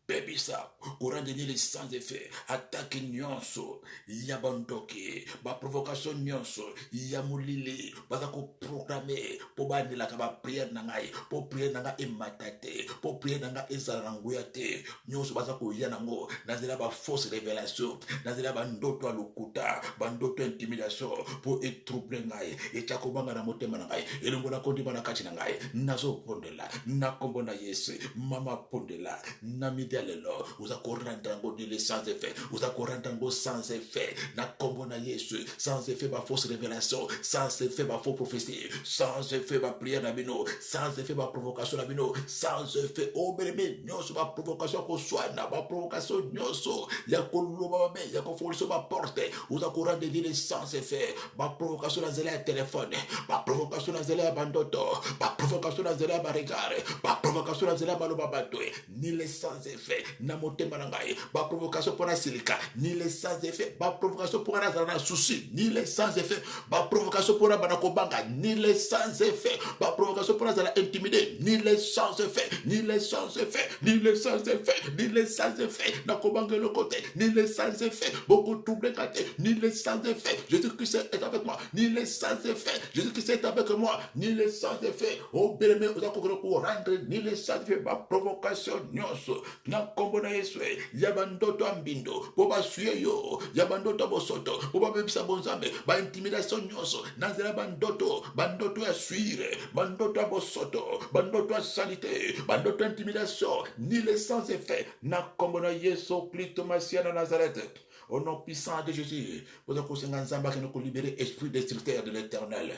bebisa kurandeni les sans effet attaque nyonso ya bandoki ba provocation nyonso ya mulili baza ko programmer po bandelaka ba prière na ngai po prière na ngai ematate po prière na ngai ezala na nguya te nyonso baza ko ya nango nazela ba fausse révélation nazela ba ndoto alukuta ba ndoto intimidation po etroubler ngai etako banga na motema na ngai elongo na kondi bana kati na ngai nazo pondela na kombo na Yesu mama pondela na lelo uza koranda ngo ni les sans effet uza koranda ngo sans effet na kombo na Yesu sans effet ba fausse révélation sans effet ba fausse prophétie sans effet ba prière na bino sans effet ba provocation na bino sans effet obeleme nyonso ba provocation ko soana ba provocation nyonso ya koloba ba ya ko foliso ba porte uza koranda ni les sans effet ba provocation na zela ya téléphone ba provocation na zela ya bandoto ba provocation na zela ya ba regard ba provocation na zela ya baloba batwe ni les sans effet na motema na ngai ba provocation pour na silika ni les sans effet ba provocation pour na zana souci ni les sans effet ba provocation pour na bana kobanga ni les sans effet ba provocation pour na zana intimider ni les sans effet ni les sans effet ni les sans effet ni les sans effet na kobanga le côté ni les sans effet beaucoup troublé kate ni les sans effet Jésus-Christ est avec moi ni les sans effet Jésus-Christ est avec moi ni les sans effet oh bien aimé vous avez pour rendre ni les sans effet ba provocation nyonso na kombo na Yesu ya bandoto ambindo po basuye yo ya bandoto bosoto po babebisa bonzambe ba intimidation nyonso na nzela bandoto ya suire bandoto ya bosoto bandoto ya salite bandoto ya intimidation ni les sans effet na kombo na Yesu Kristo Masia na Nazareth. Au nom puissant de Jésus, vous avez nous libérer esprit destructeur de l'Éternel.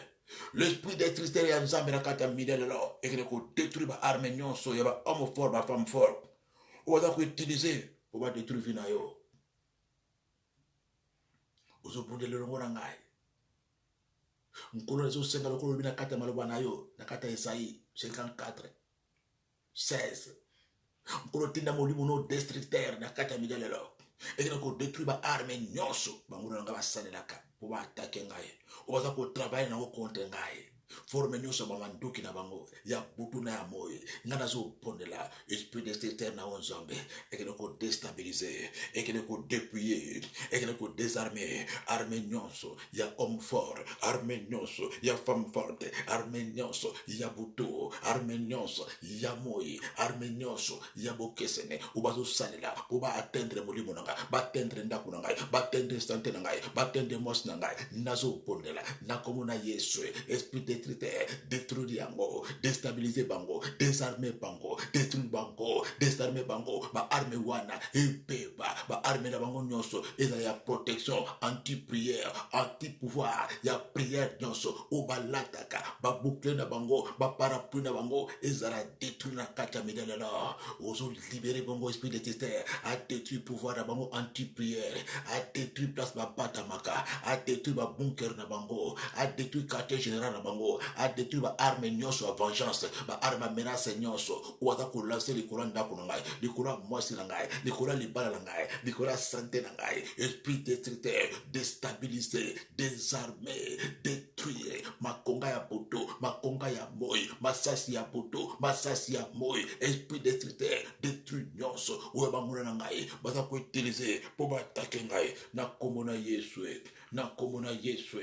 L'esprit destructeur ya nzambe na kata midelo et que nous détruire ba arme nyonso ya ba homme fort ba femme fort. On va utiliser pour va détruire vina yo. Ozo bonde le longo na ngai. Nkolo zo senga lokolo bina kata maloba na yo na kata Esaïe 54 16. Nkolo tinda molimo no destructeur na kata midelo. Et que nous détruire ba arme nyonso bangono nga basalelaka pour ba attaquer ngai. On va ko travailler na ko contre ngai. Forme nyonso bamanduki na bango ya butu na ya moyo ngana zo pondela esprit destructeur na onzambe et que nous déstabiliser et que nous dépouiller et que nous désarmer armée nyonso ya homme fort armée nyonso ya femme forte armée nyonso ya butu armée nyonso ya moyo armée nyonso ya bokesene ubazo salela uba atteindre molimo nanga ba atteindre ndaku nanga ba atteindre santé nanga ba atteindre mos nanga nazo pondela na komona Yesu esprit détruire bango, déstabiliser bango, désarmer bango, détruire bango, désarmer bango, ba arme wana, épée ba arme na bango nyonso, et ya protection, anti-prière, anti-pouvoir, ya prière nyonso, ou ba lataka, ba boucler na bango, ba parapluie na bango, et la détruire na kata medela la, ozo libérer bango esprit de terre, a détruire pouvoir na bango anti-prière, a détruire place ba batamaka, a détruire ba bunker na bango, a détruire quartier général na bango, a détruit ba arme nyonso a vengeance ba arme menace nyonso ou aza ko lancer les courants ndako na ngai les courants mwasi na ngai les courants libala na ngai les courants santé na ngai esprit destructeur déstabiliser désarmer détruire makonga ya poto makonga ya moy masasi ya poto masasi ya moy esprit destructeur détruire nyonso ou banguna na ngai baza ko utiliser pour ba attaquer ngai na komona Yesu na komona Yesu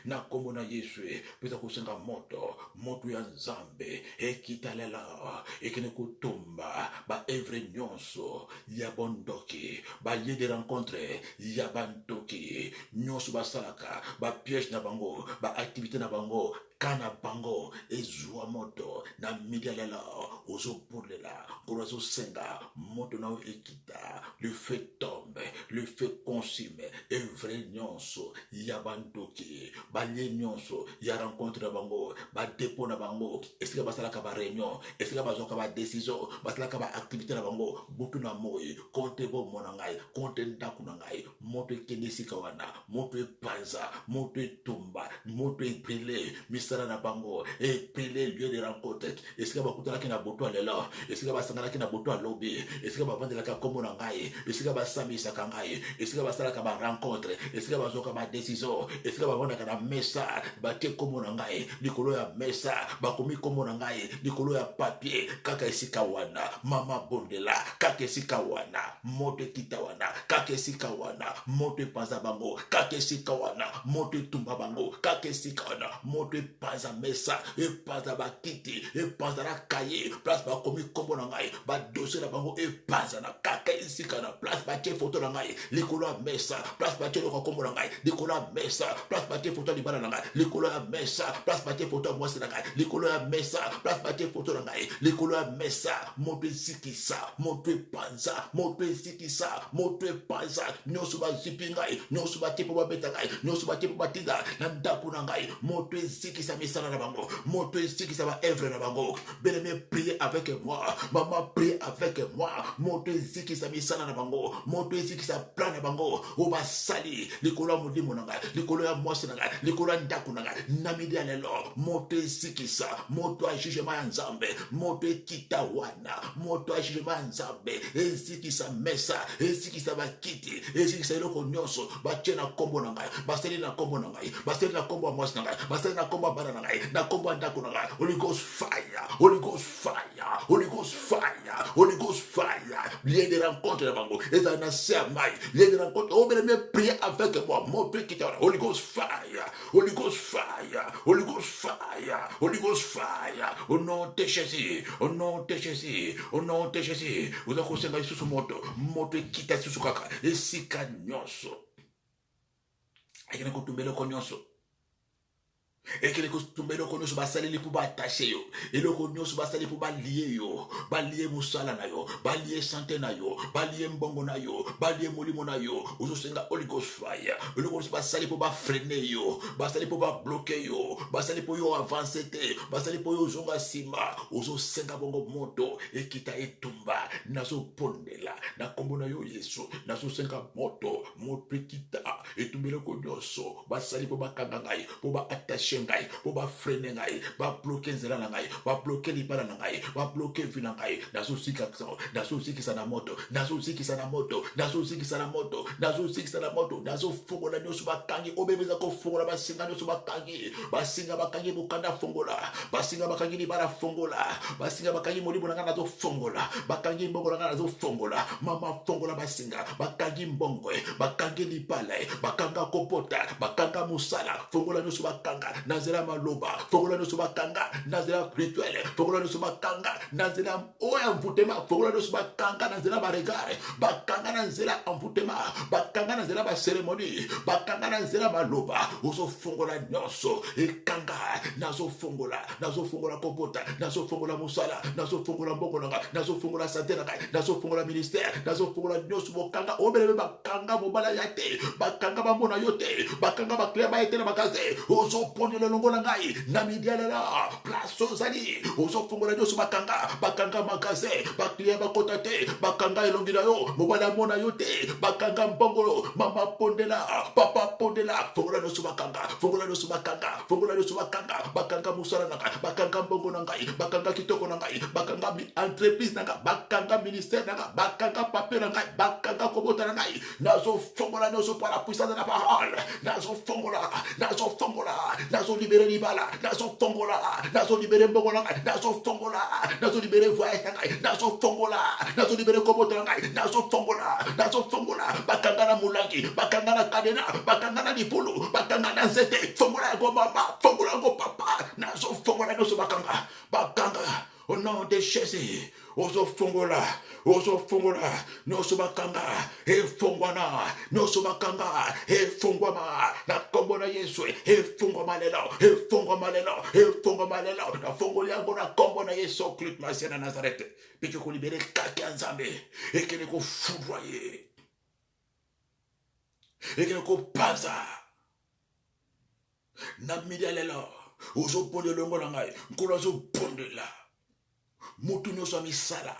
na komona Yesu pesa kusenga moto ya nzambe ekitalela ekene kutumba ba evre nyonso ya bondoki ba lieu de rencontre ya bandoki nyonso basalaka ba piège na bango ba activité na bango kana bango ezwa moto na midalela ozo pourlela pour ozo senga moto na ekita le feu tombe, le feu consume, et vrai nyonso, yabandoki, balie nyonso, ya rencontre na bango, ba dépôt na bango, est-ce que basala ka ba réunion, est-ce que bazo ka ba décision, basala ka ba activité na bango, butu na moi, compte bo monangai, compte ndaku na ngai, moto kendesi kawana, moto panza, moto tumba, moto brûlé, misala na bango, et brûlé lieu de rencontre, est-ce que bakutana ki na boto alela, est-ce que basangana ki na boto alobi, est-ce que bavandela ka kombo na ngai, est-ce que basami sakangai, est-ce que basala ka ba rencontre, est-ce que bazo ka ba décision, est-ce que bavanda ka na mesa, batie kombo na ngai, likolo ya mesa, bakomi kombo na ngai, likolo ya papier, kaka esika wana, mama bondela, kaka esika wana, moto kita wana, kaka esika wana, moto panza bango, kaka esika wana, moto tumba bango, kaka esika wana, moto panza mesa, e panza bakiti, e panza na kaye, place bakomi kombo na ngai, ba dossier na bango e panza na kaka esika na place batie photo na ngai, likolo ya mesa, place batie loko kombo na ngai, likolo ya mesa, place batie photo libala na ngai, likolo ya mesa, place batie photo ya mwasi na ngai, likolo ya mesa, place batie photo na ngai, likolo ya mesa, moto esikisa, moto epanza, moto esikisa, moto epanza, nyonso bazipi ngai, nyonso batie po babeta ngai, nyonso batie po batinda na ndako na ngai, moto esikisa misala na bango, moto esikisa ba œuvre na bango. Bien-aimé, priez avec moi, maman, priez avec moi, moto esikisa misala na bango, moto esikisa plan na bango, o basali, likolo ya modimo na ngai, likolo ya mwasi na ngai, likolo ya ndako na ngai, namidi ya lelo, moto esikisa, moto ya jugement ya nzambe, moto ekita wana, moto ya jugement ya nzambe, esikisa mesa, esikisa bakiti, esikisa eloko nyonso, batie na kombo na ngai, basali na kombo na ngai, basali na kombo ya mwasi na ngai, basali na kombo ya bana na ngai, na kombo ya ndako na ngai, Holy Ghost fire, Holy Ghost fire, Holy Ghost fire, Holy Ghost fire, lien de rencontre na bango, eza na sermai, lien de rencontre, oh bien-aimé, priez avec moi, moto ekita wana, Holy Ghost fire, Holy Ghost fire, Holy Ghost fire, Holy Ghost fire, au nom de Jésus, au nom de Jésus, au nom de Jésus, vous avez conseillé lisusu moto ekita lisusu kaka, esika nyonso, ekena kotumbela ko nyonso, ekele kotumbela ko nyonso basaleli po baattache yo, eloko nyonso basaleli po balie yo, balie mosala na yo, balie santé na yo, balie mbongo na yo, balie molimo na yo, ozosenga Holy Ghost fire, eloko nyonso basali po bafrene yo, basali po babloke yo, basali po yo avance te, basali po yo ozonga nsima, ozosenga bongo moto ekita etumba, nazopondela na kombo na yo Yesu, nazosenga moto ekita etumbela ko nyonso, basali po bakanga ngai, po baattache ngai, po bafrene ngai, babloke nzela na ngai, babloke libala na ngai, babloke vi na ngai, nazosikisa na moto, nazosikisa na moto, nazosikisa na moto, nazosikisa na moto, nazofongola nyonso bakangi, obebeza kofongola basinga nyonso bakangi, basinga bakangi bokanda fongola, basinga bakangi libala fongola, basinga bakangi molimo na ngai nazofongola, bakangi mbongo na ngai nazofongola, mama fongola basinga, bakangi mbongwe, bakangi libala, bakanga kopota, bakanga musala, fongola nyonso bakanga, nazela maloba, fongola nyonso bakanga, nazela rituel, fongola nyonso bakanga, nazela oya mvutema, fongola nyonso bakanga, nazela baregare, bakanga nazela mvutema, bakanga nazela ba cérémonie, bakanga nazela maloba, ozo fongola nyonso, ekanga, nazo fongola kopota, nazo fongola musala, nazo fongola mbongo nanga, nazo fongola santé nanga, nazo fongola ministère, nazo fongola nyonso bokanga, obelebe bakanga mobala yate, bakanga bamona yote, bakanga bakle ba ete na bakaze, ozo ponela longo na ngai, na midiala la, place ozali, ozo fongola nyonso bakanga makaze, bakle bakota te, bakanga elongi na yo, mobala mona yote, bakanga mbongo, mama pondela, papa pondela, fongola nyonso bakanga, fongola nyonso bakanga, fongola nyonso bakanga, bakanga musala nanga, bakanga mbongo na ngai, bakanga kitoko na ngai, bakanga entreprise nanga, bakanga ministère nanga, bakanga papier na ngai, bakanga kobota na ngai, nazo fongola nyonso par la puissance de la parole, nazo fongola, nazo libérer libala, nazo fongola, nazo libérer mbongo na ngai, nazo fongola, nazo libérer voyage na ngai, nazo fongola, nazo libérer kobota na ngai, nazo fongola, bakanga na mulangi, bakanga na kadena, bakanga na lipulu, bakanga na nzete, fongola go mama, fongola go papa, nazo fongola nyonso bakanga, au nom de Jésus, ozo fongola, nyoso bakanga, fongwana, nyoso bakanga, fongwama, na kombo na Yesu, fongwama lelo, na fongo liango na kombo na Yesu, Christ Masia na Nazareth, peke ko libere kaki anzambe, ekele ko foudroyer, ekele ko paza, na midia lelo, ozo ponde longo na ngai, nkolo ozo ponde la, mutu nyoso misala,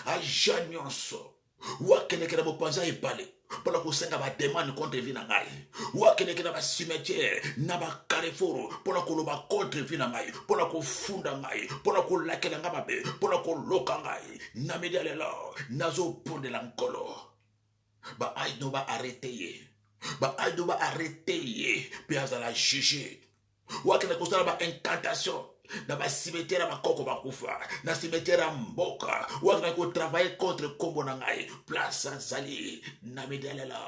aja nyonso, wakene kena bopanza epale, pour la kosenga ba demande contre vie na ngai, wakene kena ba cimetière, na ba carrefour, pour la koloba contre vie na ngai, pour la kofunda ngai, pour la kolakela nga babe, pour la koloka ngai, na media lelo, nazo ponde la nkolo, ba ay no ba arrêter, ba ay no ba arrêter, puis azala juger, wakene kosala ba incantation, na ba cimetière ba koko ba kufa, na cimetière mboka, wakena ko travailler contre kombo na ngai, place azali, na medalela,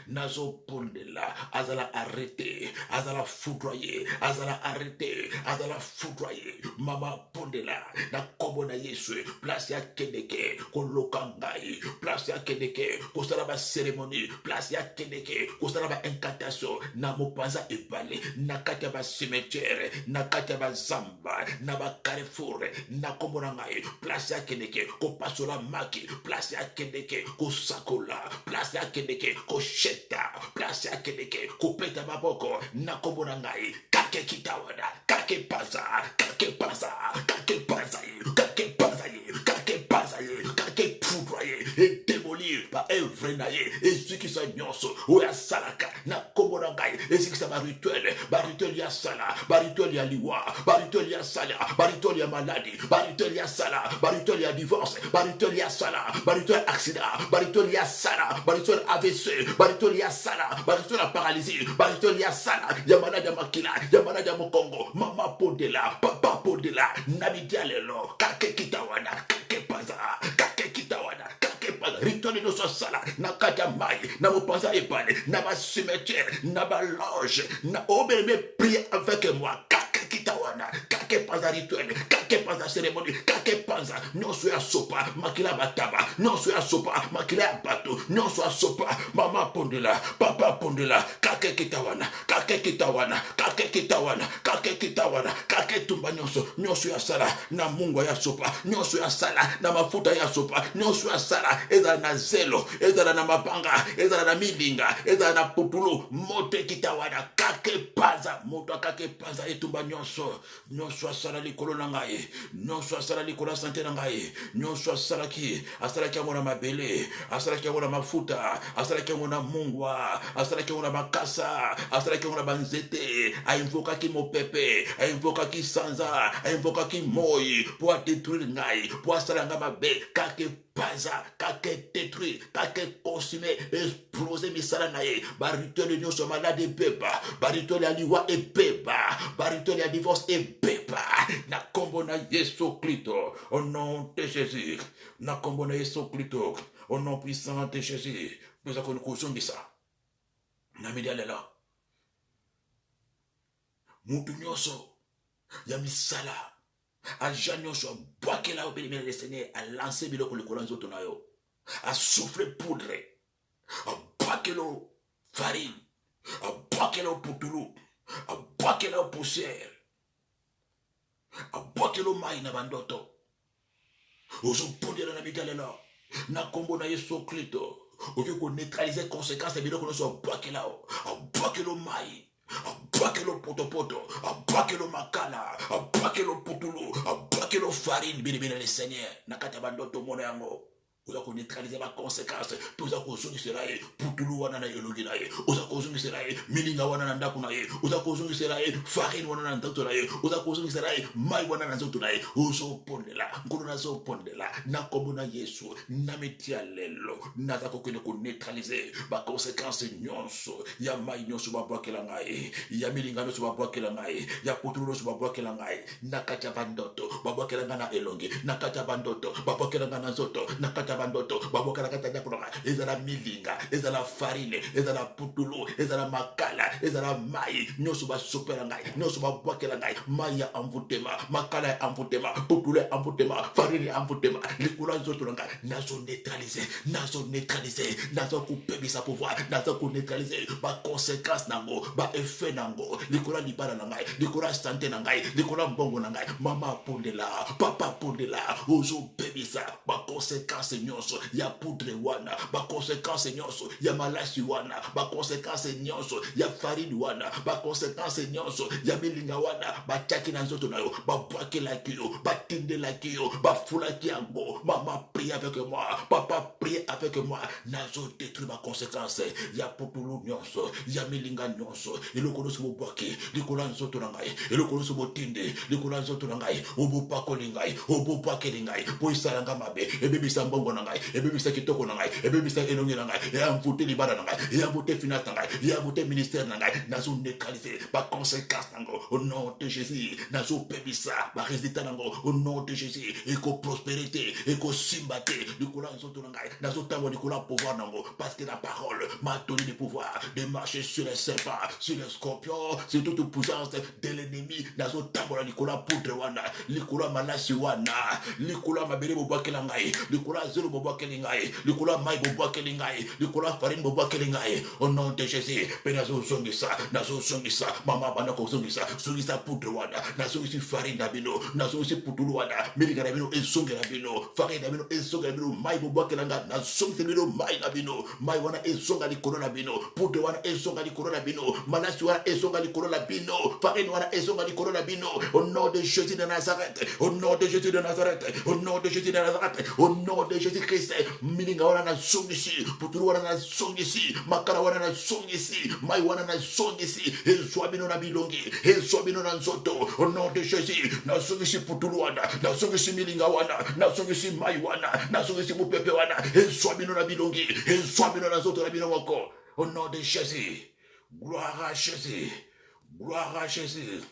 nazo pondela, azala arrêter, azala foudroyer, azala arrêter, azala foudroyer, mama pondela, na kombo na Yesu, place ya kendeke, ko lokangai, place ya kendeke, ko sala ba cérémonie, place ya kendeke, ko sala ba incantation, na mopanza epale, na kati ba cimetière, na kati ba zamba, na ba carrefour, na kombo na ngai, place ya kendeke, ko pasola maki, place ya kendeke, ko sakola, place ya kendeke, ko sheta, place ya kendeke, ko peta maboko, na kombo na ngai, kake kitawada, kake paza, kake paza, kake paza, kake paza, kake paza, kake foudroyer, et démolir par œuvre naie, et ceux qui sont nyonso, ou ya salaka, na kombo na ngai, et ceux qui sont barituel ya sala, barituel ya liwa, barituel ya sala, barituel ya maladie, barituel ya sala, barituel ya divorce, barituel ya sala, barituel accident, barituel ya sala, barituel AVC, barituel ya sala, barituel ya paralysie, barituel ya sala, ya malade ya makila, ya malade ya mokongo, mama podela, papa podela, nabidia lelo, kake kitawana, kake paza, kake kitawana, kake paza, rituel no so sala, na kaka mai, na mopanza epale, na ba cimetière, na ba loge, na obeme prier avec moi, kake kitawana, kake paza rituel, kake paza cérémonie, kake paza, nyonso ya sopa, makila bataba, nyonso ya sopa, makila ya bato, nyonso ya sopa, mama pondela, papa pondela, kake kitawana, kake kitawana, kake kitawana, kake kitawana, kake tumba nyonso ya sala, na mungwa ya sopa, nyonso ya sala, na mafuta ya sopa, nyonso ya sala, ezala na zelo, ezala na mapanga, ezala na milinga, ezala na putulu, mote kitawana, kake paza, moto kake paza etumba nyonso asala likolo na ngai, nyonso asala likolo santé na ngai, nyonso asalaki amona mabele, asalaki amona mafuta, asalaki amona mungwa, asalaki amona makasa, asalaki amona banzete, ainvokaki mopepe, ainvokaki sanza, ainvokaki moi, pour détruire ngai, pour asala nga mabe, kake paza, kake détruire, kake consumer, exploser misala nae, barituel nyonso malade beba, barituel ya liwa e beba, barituel ya divorce e beba, na kombo na Yesu Christo, au nom de Jésus, na kombo na Yesu Christo, au nom puissant de Jésus, nous avons kozongi ça, na media lela, mutu nyonso, ya misala, aja nyonso, boakela obélimé le Seigneur, a lancé biloko le kolanzo tonayo, a soufflé poudre, a boakelo farine, a boakelo putulu, a boakelo poussière, a boakelo mai na bandoto, ozo pondela na midalela, na kombo na Yesu Christo, oyo ko neutraliser conséquences de biloko nyonso boakela, a boakelo mai, abakelo potopoto, abakelo makala, abakelo putulu, abakelo farine, bien le Seigneur, nakata bandoto mono yango. Vous avez neutralisé ma conséquence. Vous avez consommé cela. Putulu wana na yologi na ye. Vous avez consommé cela. Milinga wana na ndaku na ye. Vous avez consommé cela. Farine wana na ndaku na ye. Vous avez consommé cela. Mai wana na nzoto na ye. Ozo pondela. Ngolo na zo pondela. Na kombo na Yesu. Na metia lelo. Na zako kene ko neutraliser ma conséquence nyonso. Ya mai nyonso ba bwakela ngai. Ya milinga nyonso ba bwakela ngai. Ya putulu nyonso ba bwakela ngai. Na kata bandoto. Ba bwakela ngana elongi. Na kata bandoto. Ba bwakela ngana nzoto. Na kata kata bandoto baboka na kata ndako nanga ezala milinga ezala farine ezala putulu ezala makala ezala mai nyonso basopela ngai nyonso babwakela ngai mai ya amvutema makala ya amvutema putulu ya amvutema farine ya amvutema likula nzoto nanga nazo neutraliser nazo kupebisa pouvoir nazo ku neutraliser ba conséquences nango ba effet nango likula libala na ngai likula santé na ngai likula mbongo na ngai mama pondela papa pondela ozo pebisa ba conséquences nyonso ya poudre wana ba conséquences nyonso ya malasi wana ba conséquences nyonso ya farine wana ba conséquences nyonso ya milinga wana ba taki na nzoto na yo ba bwakela kiyo ba tindela kiyo ba fulaki yango mama prie avec moi papa prie avec moi nazo détruire ma conséquence ya putulu nyonso ya milinga nyonso elokolo so bwaki likola nzoto na ngai elokolo so botinde likola nzoto na ngai obopako lingai obopake lingai po isalanga mabe ebebisa mbongo na ngai ebebisa kitoko na ngai ebebisa elongi na ngai ya mvuté libara na ngai ya mvuté finance na ngai ya mvuté ministère na ngai nazo neutraliser ba conséquence nango au nom de Jésus nazo pebisa ba résultat nango au nom de Jésus eko prospérité eko simbate likola nzoto na ngai nazo tango likola pouvoir nango parce que la parole m'a donné le pouvoir de marcher sur les serpents sur les scorpions sur toute puissance de l'ennemi nazo tango likola poudre wana likola malasi wana likola mabere bobakela ngai likola zelo bobakela ngai likola mai bobakela ngai likola farine bobakela ngai au nom de Jésus pe nazo zongisa mama bana ko zongisa poudre wana nazo isi farine na bino nazo isi putulu wana milinga na bino ezongela bino farine na bino ezongela bino mai bobakela ngai nazo isi bino mai na bino mai wana ezonga likolo na bino poudre wana ezonga likolo na bino malasi wana ezonga likolo na bino farine wana ezonga likolo na bino au nom de Jésus de Nazareth au nom de Jésus de Nazareth au nom de Jésus de Nazareth au nom de Jésus Christ milinga wana na zongisi putulu wana na zongisi makala wana na zongisi mai wana na zongisi ezwa bino na bilongi ezwa bino na nzoto au nom de Jésus na zongisi putulu wana na zongisi milinga wana na zongisi mai wana na zongisi mupepe wana ezwa bino na bilongi ezwa bino na nzoto na bino moko au nom de Jésus. Gloire à Jésus. Gloire à Jésus.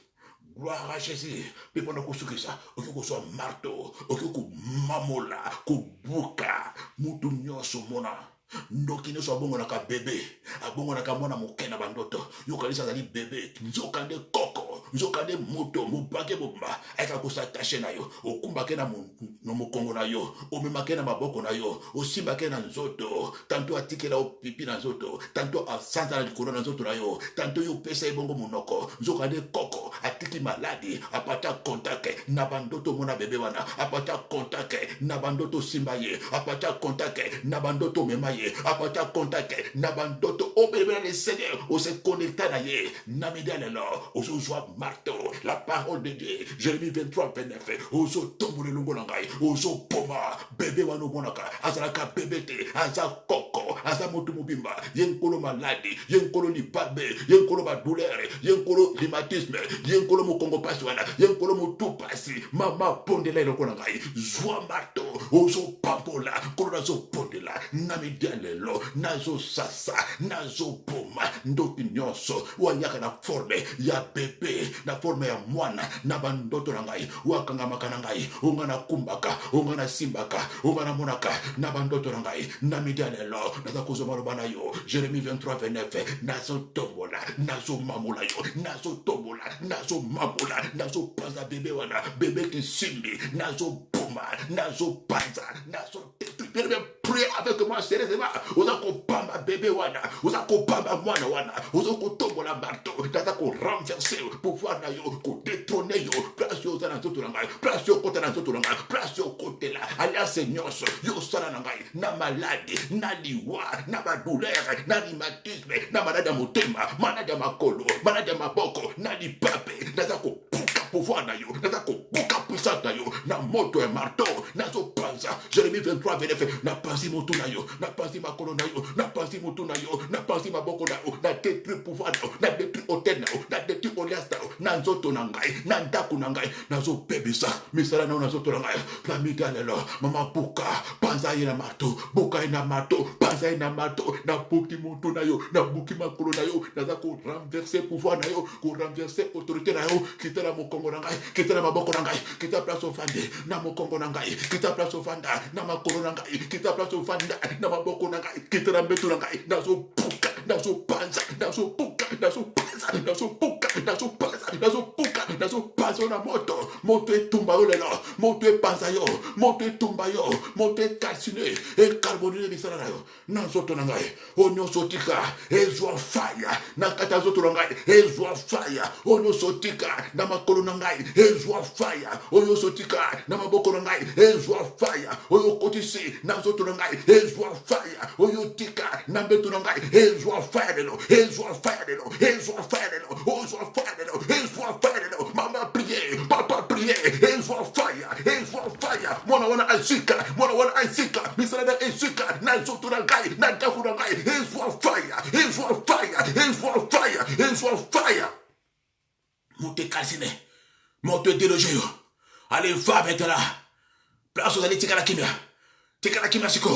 Gloire à Jésus. People na kusukisa. Oki kuswa marto. Oki kumamola. Kubuka. Mutu nyoso mona. Ndoki neso abongo na ka bebe. Abongo na ka mwana mokena bandoto. Yokalisa zali bebe. Nzokande koko. Nzokande moto. Mubake bomba. Eka kusatashe na yo. Okumbake na mokongo na yo. Omemake na maboko na yo. Osimbake na nzoto. Tanto atike la pipi na nzoto. Tanto asanta na likolo na nzoto na yo. Tanto yo pesa ebongo monoko. Nzokande koko. Atiki maladi. Apata kontake. Na bandoto mona bebe wana. Apata kontake. Na bandoto simbaye. Apata kontake. Na bandoto memaye. Apata kontake. Na bandoto obebe na le Seigneur. Ose connecta na ye. Namidale lo. Oso joa marteau. La parole de Dieu. Jérémie 23, 29. Oso tombo le lungo langai. Oso poma. Bebe wano monaka. Azalaka bebete. Aza koko. Aza motu mubimba. Yenkolo maladi. Yenkolo libabe. Yenkolo ba douleur. Yenkolo rhumatisme. Yenkolo mokongo pasi wana. Yenkolo motu pasi. Mama pondela iloko langai. Joa marteau. Oso pampola. Kolo nazo pondela. Namidiale lo. Nazo sasa. Nazo poma. Ndoki nyonso. Wanyaka na forme ya bebe. Na forme ya mwana. Na bandoto langai. Wakanga makana ngai. Unga na kumbaka. Unga na simbaka. Unga na monaka. Na bandoto langai. Namidiale lo. Naza kuzomano bana yo. Jérémie 23, 29. Nazo tombola. Nazo mamula yo. Nazo tombola. Nazo mamula. Nazo panza bebe wana. Bebe kisimbi. Nazo poma. Nazo panza. Nazo prie avec moi sérieusement. Oza kopamba bébé wana. Oza kopamba mwana wana. Oza kotombola marteau. Naza ko renverser pouvoir na yo. Ko détrôner yo. Place yo zana nzoto nangai. Place yo kota na nzoto nangai. Place yo kote la. Alliance nyonso. Yo sala nangai. Na malade. Na liwa. Na ba douleur. Na rhumatisme. Na malade ya motema. Malade ya makolo. Malade ya maboko. Na lipape. Naza ko pouvoir na yo. Naza ko buka puissance na yo. Na moto ya marteau. Nazo panza. Jérémie 23, 29. Na panzi motu na yo. Na panzi makolo na yo. Na panzi motu na yo. Na panzi maboko na yo. Na détruit pouvoir na yo. Na détruit hôtel na yo. Na détruit olias na yo. Na nzoto na ngai. Na ndaku na ngai. Nazo pebisa. Misala na yo na nzoto na ngai. Na midale lo. Mama buka. Panza ye na marteau. Buka ye na marteau. Panza ye na marteau. Na buki motu na yo. Na buki makolo na yo. Naza ko renverser pouvoir na yo. Ko renverser autorité na yo. Kita na mokongo mokongo na ngai kita na maboko na ngai kita place ofande na mokongo na ngai kita place ofanda na makolo na ngai kita place ofanda na maboko na ngai kita na mbeto na ngai nazo puka nazo panza nazo puka nazo panza nazo puka nazo panza nazo puka nazo panza na moto etumba yo lelo moto epanza yo moto etumba yo moto calciné et carbonisé bisala na yo nazoto na ngai onyo sotika ezwa fire na kata zoto na ngai ezwa fire onyo sotika na makolo na ngai ezwa fire onyo sotika na maboko na ngai ezwa fire oyo kotisi na zoto na ngai ezwa fire oyo tika na mbeto na ngai ezwa fire lelo ezwa fire lelo ezwa fire lelo ezwa fire lelo ezwa fire lelo mama prier papa prier ezwa fire mwana wana azika misala na ezika na zoto na ngai na dafu na ngai ezwa fire monte calciné monte délogé yo allez va maintenant place aux allez tika la kimia siko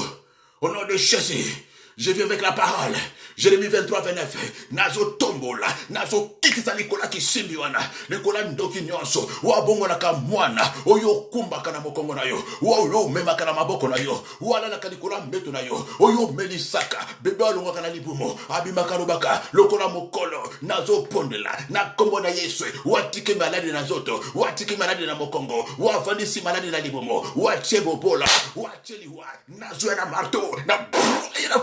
au nom de Jésus je viens avec la parole. Jérémie 23, 29. Nazo tombola. Nazo kitisa Nicolas qui simbiwana. Nicolas ndoki nyonso. Wa bongo na kamwana. Oyo kumba kana mokongo na yo. Wa oyo mema kana maboko na yo. Wala na kanikola mbeto na yo. Oyo melisaka. Bebe alonga kana libumo. Abima karubaka. Lokola mokolo. Nazo pondela. Na kombo na Yeswe. Watike maladi na zoto. Watike maladi na mokongo. Wafandisi maladi na libumo. Wachebo bola. Wacheliwa. Nazo na marto. Na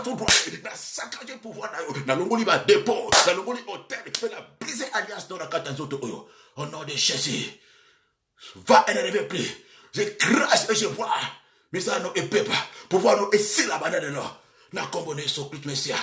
foudroyer. Na saccager pouvoir na yo. Na longoli ba dépôt. Na longoli hôtel. Fais la briser alliance dans la kata zoto oyo. Au nom de Jésus. Va et ne rêve plus. Je crache et je vois. Mais ça nous épée pas. Pouvoir nous essayer la banane de l'or. Na combonné sur Christ Messia.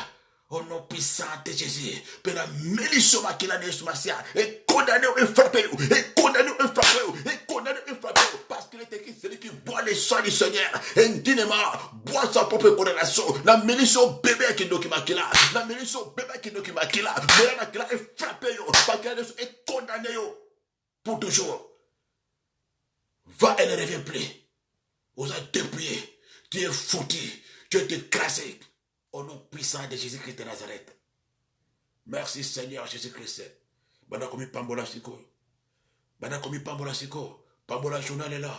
Au nom puissant de Jésus. Père la mélition makila de Soumassia. Et condamné et frappé. Et condamné et frappé. Et condamné et frappé. Parce qu'il est écrit celui qui boit les soins du Seigneur. Indignement. Boit sa propre condamnation. La mélition bébé qui nous makila. La mélition bébé qui nous makila. Mais la makila est frappé. Parce qu'il est condamné. Pour toujours. Va et ne reviens plus. Vous êtes dépouillé. Tu es foutu. Tu es déclassé. Au nom puissant de Jésus-Christ de Nazareth. Merci Seigneur Jésus-Christ. Bana komi pambola siko. Bana komi pambola siko. Pambola journal est là.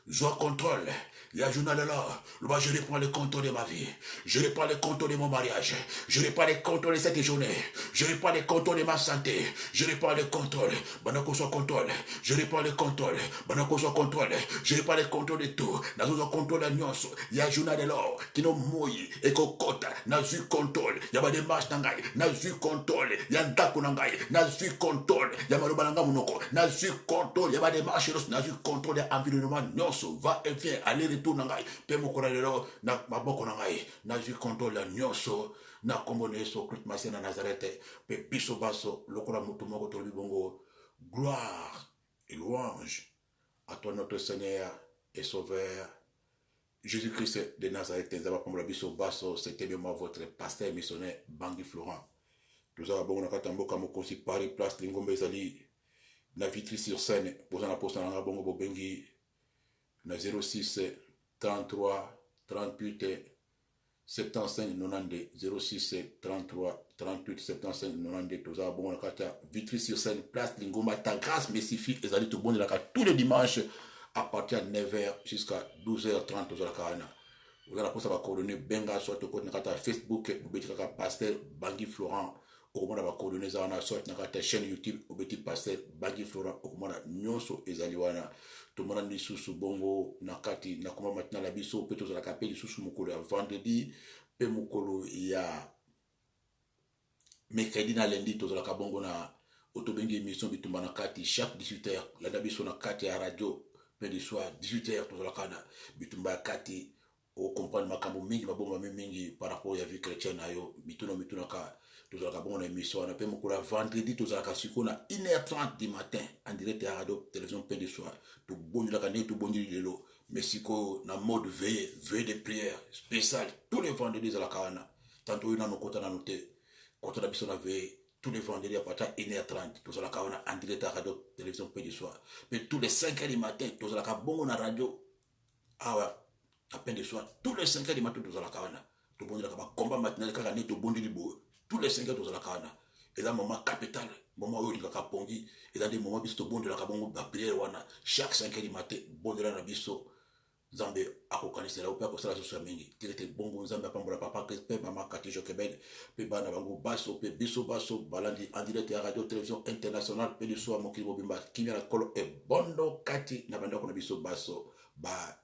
Joie contrôle. Il y a journal là. Je reprends le contrôle de ma vie. Je reprends le contrôle de mon mariage. Je reprends le contrôle de cette journée. Je reprends le contrôle de ma santé. Je reprends le contrôle. Banako soit contrôle. Je reprends le contrôle. Banako soit contrôle. Je reprends le contrôle de tout. Nazo soit contrôle de nyonso. Il y a journal de l'or. Qui no moyi. Et kokota. Nazu contrôle. Il y a pas de marche nangai. Nazu contrôle. Il y a ndaku nangai. Nazu contrôle. Il y a maluba nanga munoko. Nazu contrôle. Il y a pas de marche. Nazu contrôle de l'environnement nyonso. Va et viens. Aller retour nangai. Pe mokora lelo. Na maboko nangai. Nazu contrôle la nyonso. Na kombone so Christ Messia na Nazareth. Pe biso baso. Lokora mutu moko tolobi bongo. Gloire et louange à toi notre Seigneur et Sauveur Jésus-Christ de Nazareth. C'était bien moi votre pasteur missionnaire Bangui Florent. Nous avons bon na mboka mokosi Paris place Lingombe ezali na Vitry sur Seine. Posana posta na bongo bobengi na 06 33 38 75 92 06 33 38 75 92. Tous à bon kata Vitry sur Seine place Lingomba. Ta grâce spécifique ezali tout bon de la tous les dimanches à partir de 9h jusqu'à 12h30 aux Alakana. Vous allez pour ça va coordonner benga soit au côté de Facebook ou petit pasteur Bangui Florent au moment va coordonner ça na soit na chaîne YouTube ou petit pasteur Bangui Florent au moment nyonso ezaliwana. Tout le monde dit sous bongo nakati na comment maintenant la biso peut aux Alakapeli sous mukolo vendredi pe mukolo ya mercredi na lundi tous Alakabongo na autobengi émission bitumba na kati chaque 18h la dabiso na kati ya radio mais du soir 18h tous Alakana bitumba kati au comprendre makambo mingi mabomba mingi par rapport à vie chrétienne ayo mituna ka tous Alakabongo na émission na pe mukolo vendredi tous Alakasiko na 1h30 du matin en direct à radio télévision pe du soir tout bon la kane tout bon lelo Mexico na mode veille de prière spécial tous les vendredis à la Kana tantôt il na nokota na noté quand on a besoin de tous les vendredis à partir de 1h30 tous à la Kana en direct à radio télévision pe du soir mais tous les 5h du matin tous à la Kabongo na radio awa à peine du soir tous les 5h du matin tous à la Kana tout bon la combat matinal kaka ne tout bon libo tous les 5h tous à la Kana et là moment capital moment où il a pongi et dans des moments biso bon de la kabongo ba prière wana chaque 5h du matin bon de la biso Zambe akokanisela upe akosala susu ya mingi tirete bongo Nzambe apambola papa pe mama kati jokebel pe bana bango baso pe biso baso balandi en direct ya radio télévision internationale pe biso ya mokili mobimba kimia na kolo e bondo kati na bandako na biso baso ba